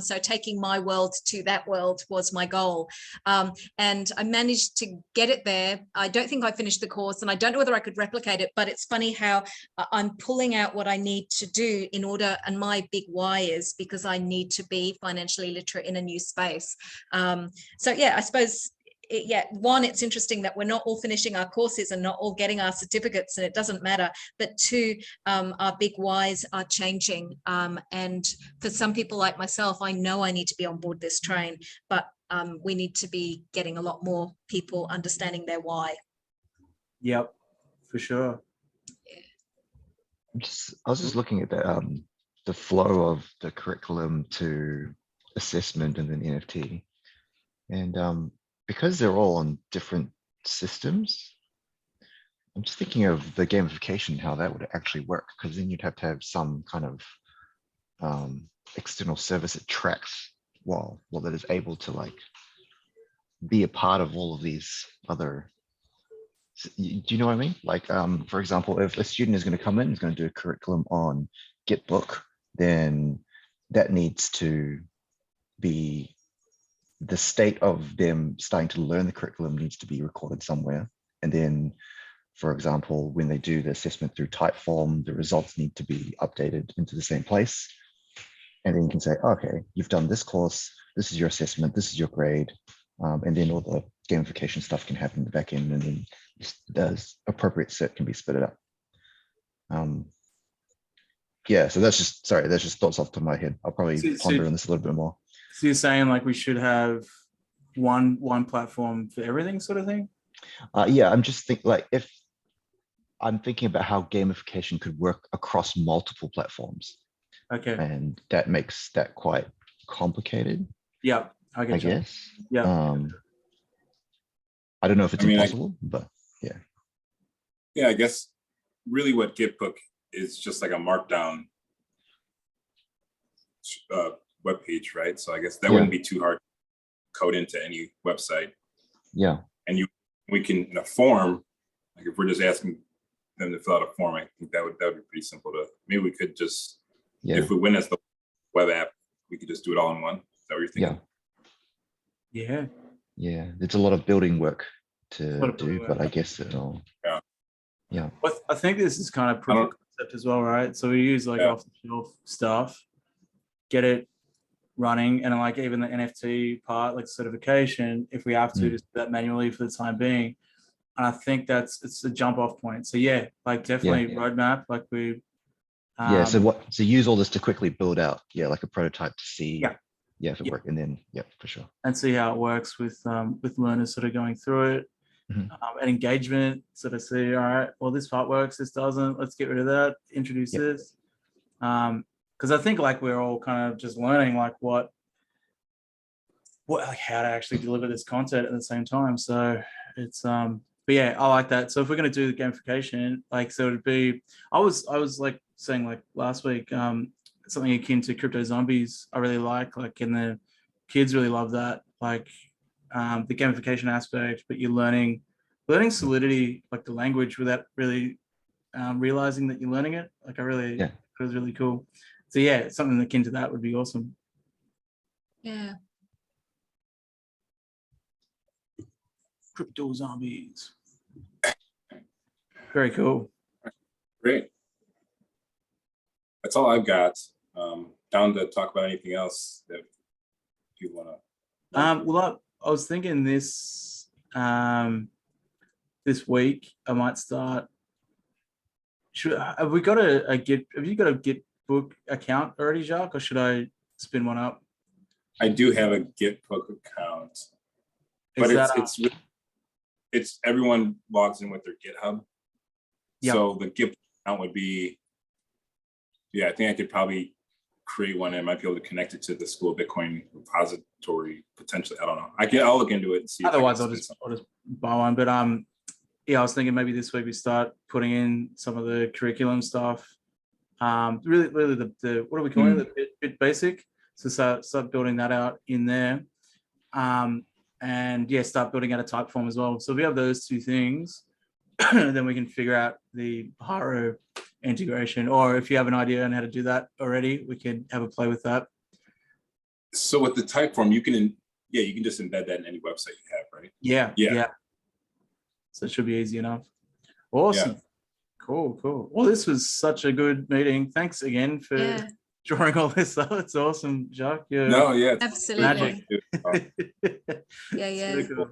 so taking my world to that world was my goal. And I managed to get it there. I don't think I finished the course and I don't know whether I could replicate it, but it's funny how I'm pulling out what I need to do in order, and my big why is because I need to be financially literate in a new space. So yeah, I suppose, one, it's interesting that we're not all finishing our courses and not all getting our certificates, and it doesn't matter. But two, our big whys are changing. And for some people like myself, I know I need to be on board this train, but we need to be getting a lot more people understanding their why. Yep, for sure. I was just looking at the flow of the curriculum to assessment and then NFT. And because they're all on different systems, I'm just thinking of the gamification, how that would actually work, because then you'd have to have some kind of external service that tracks that is able to like be a part of all of these other. Do you know what I mean? Like, for example, if a student is going to come in, is going to do a curriculum on Gitbook, then that needs to be, the state of them starting to learn the curriculum needs to be recorded somewhere. And then, for example, when they do the assessment through Typeform, the results need to be updated into the same place. And then you can say, okay, you've done this course, this is your assessment, this is your grade. And then all the gamification stuff can happen in the back end, and then the appropriate cert can be split it up. Yeah, so that's just thoughts off the top of my head. I'll probably ponder on this a little bit more. So you're saying like we should have one platform for everything, sort of thing? Yeah, I'm just thinking, like, if I'm thinking about how gamification could work across multiple platforms. Okay. And that makes that quite complicated. Yeah, I guess. Yeah. I don't know if it's impossible, but yeah. Yeah, I guess really what Gitbook is just like a markdown web page, right? So I guess that wouldn't be too hard to code into any website. Yeah. And we can, in a form, like if we're just asking them to fill out a form, I think that would be pretty simple to, maybe we could just, if we win as the web app, we could just do it all in one. Is that what you're thinking? Yeah. Yeah, it's a lot of building work lot to of building do, work. but I guess it'll. Yeah. Yeah. But I think this is kind of proof of concept as well, right? So we use like off the shelf stuff, get it running, and like even the NFT part, like certification, if we have to, just do that manually for the time being. And I think it's a jump off point. So yeah, like definitely roadmap, like we. Yeah. So use all this to quickly build out, like a prototype to see. Yeah, if it works, and then for sure. And see how it works with learners sort of going through it. And engagement, sort of see, all right, well, this part works, this doesn't, let's get rid of that, introduce this. Because I think like we're all kind of just learning like what like how to actually deliver this content at the same time. So it's but yeah, I like that. So if we're going to do the gamification, like, so it'd be, I was like saying like last week, something akin to crypto zombies I really like, and the kids really love that, like the gamification aspect, but you're learning solidity, like the language, without really realizing that you're learning it. Like it was really cool. So yeah, something akin to that would be awesome. Yeah. Crypto zombies. Very cool. Great. That's all I've got. Down to talk about anything else that you want to. Well, I was thinking this this week I might start. Have you got a Git book account already, Jacques, or should I spin one up? I do have a Gitbook account, but it's everyone logs in with their GitHub. Yep. So the Git account would be, I think I could probably create one and might be able to connect it to the School of Bitcoin repository potentially. I don't know. I'll look into it and see. Otherwise, I'll just buy one. But yeah, I was thinking maybe this week we start putting in some of the curriculum stuff. Really the what are we calling it? The bit basic. So start building that out in there. And yeah, start building out a type form as well. So if we have those two things, then we can figure out the Haro integration. Or if you have an idea on how to do that already, we can have a play with that. So with the type form, you can just embed that in any website you have, right? Yeah. So it should be easy enough. Awesome. Yeah. Cool. Well, this was such a good meeting. Thanks again for drawing all this up. It's awesome, Jacques. Absolutely. Yeah. Cool.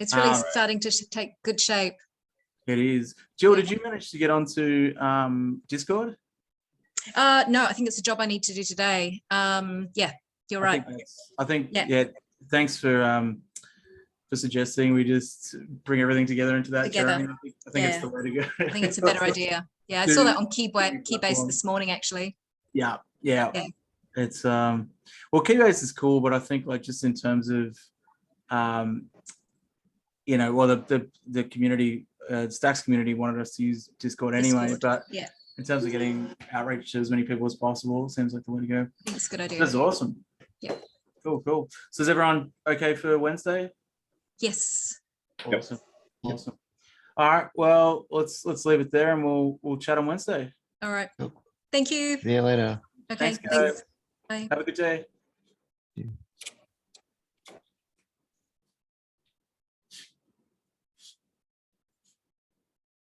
It's really starting to take good shape. It is. Jill, did you manage to get onto Discord? No, I think it's a job I need to do today. Yeah, you're right. I think thanks for suggesting we just bring everything together into that journey. I think it's the way to go. I think it's a better idea. Yeah, I saw that on Keybase this morning, actually. Yeah. It's well, Keybase is cool, but I think like just in terms of the community, Stacks community wanted us to use Discord anyway, but in terms of getting outreach to as many people as possible, it seems like the way to go. I think it's a good idea. That's awesome. Yeah. Cool. So is everyone okay for Wednesday? Yes. Awesome. All right. Well, let's leave it there, and we'll chat on Wednesday. All right. Thank you. See you later. Okay. Thanks. Bye. Have a good day.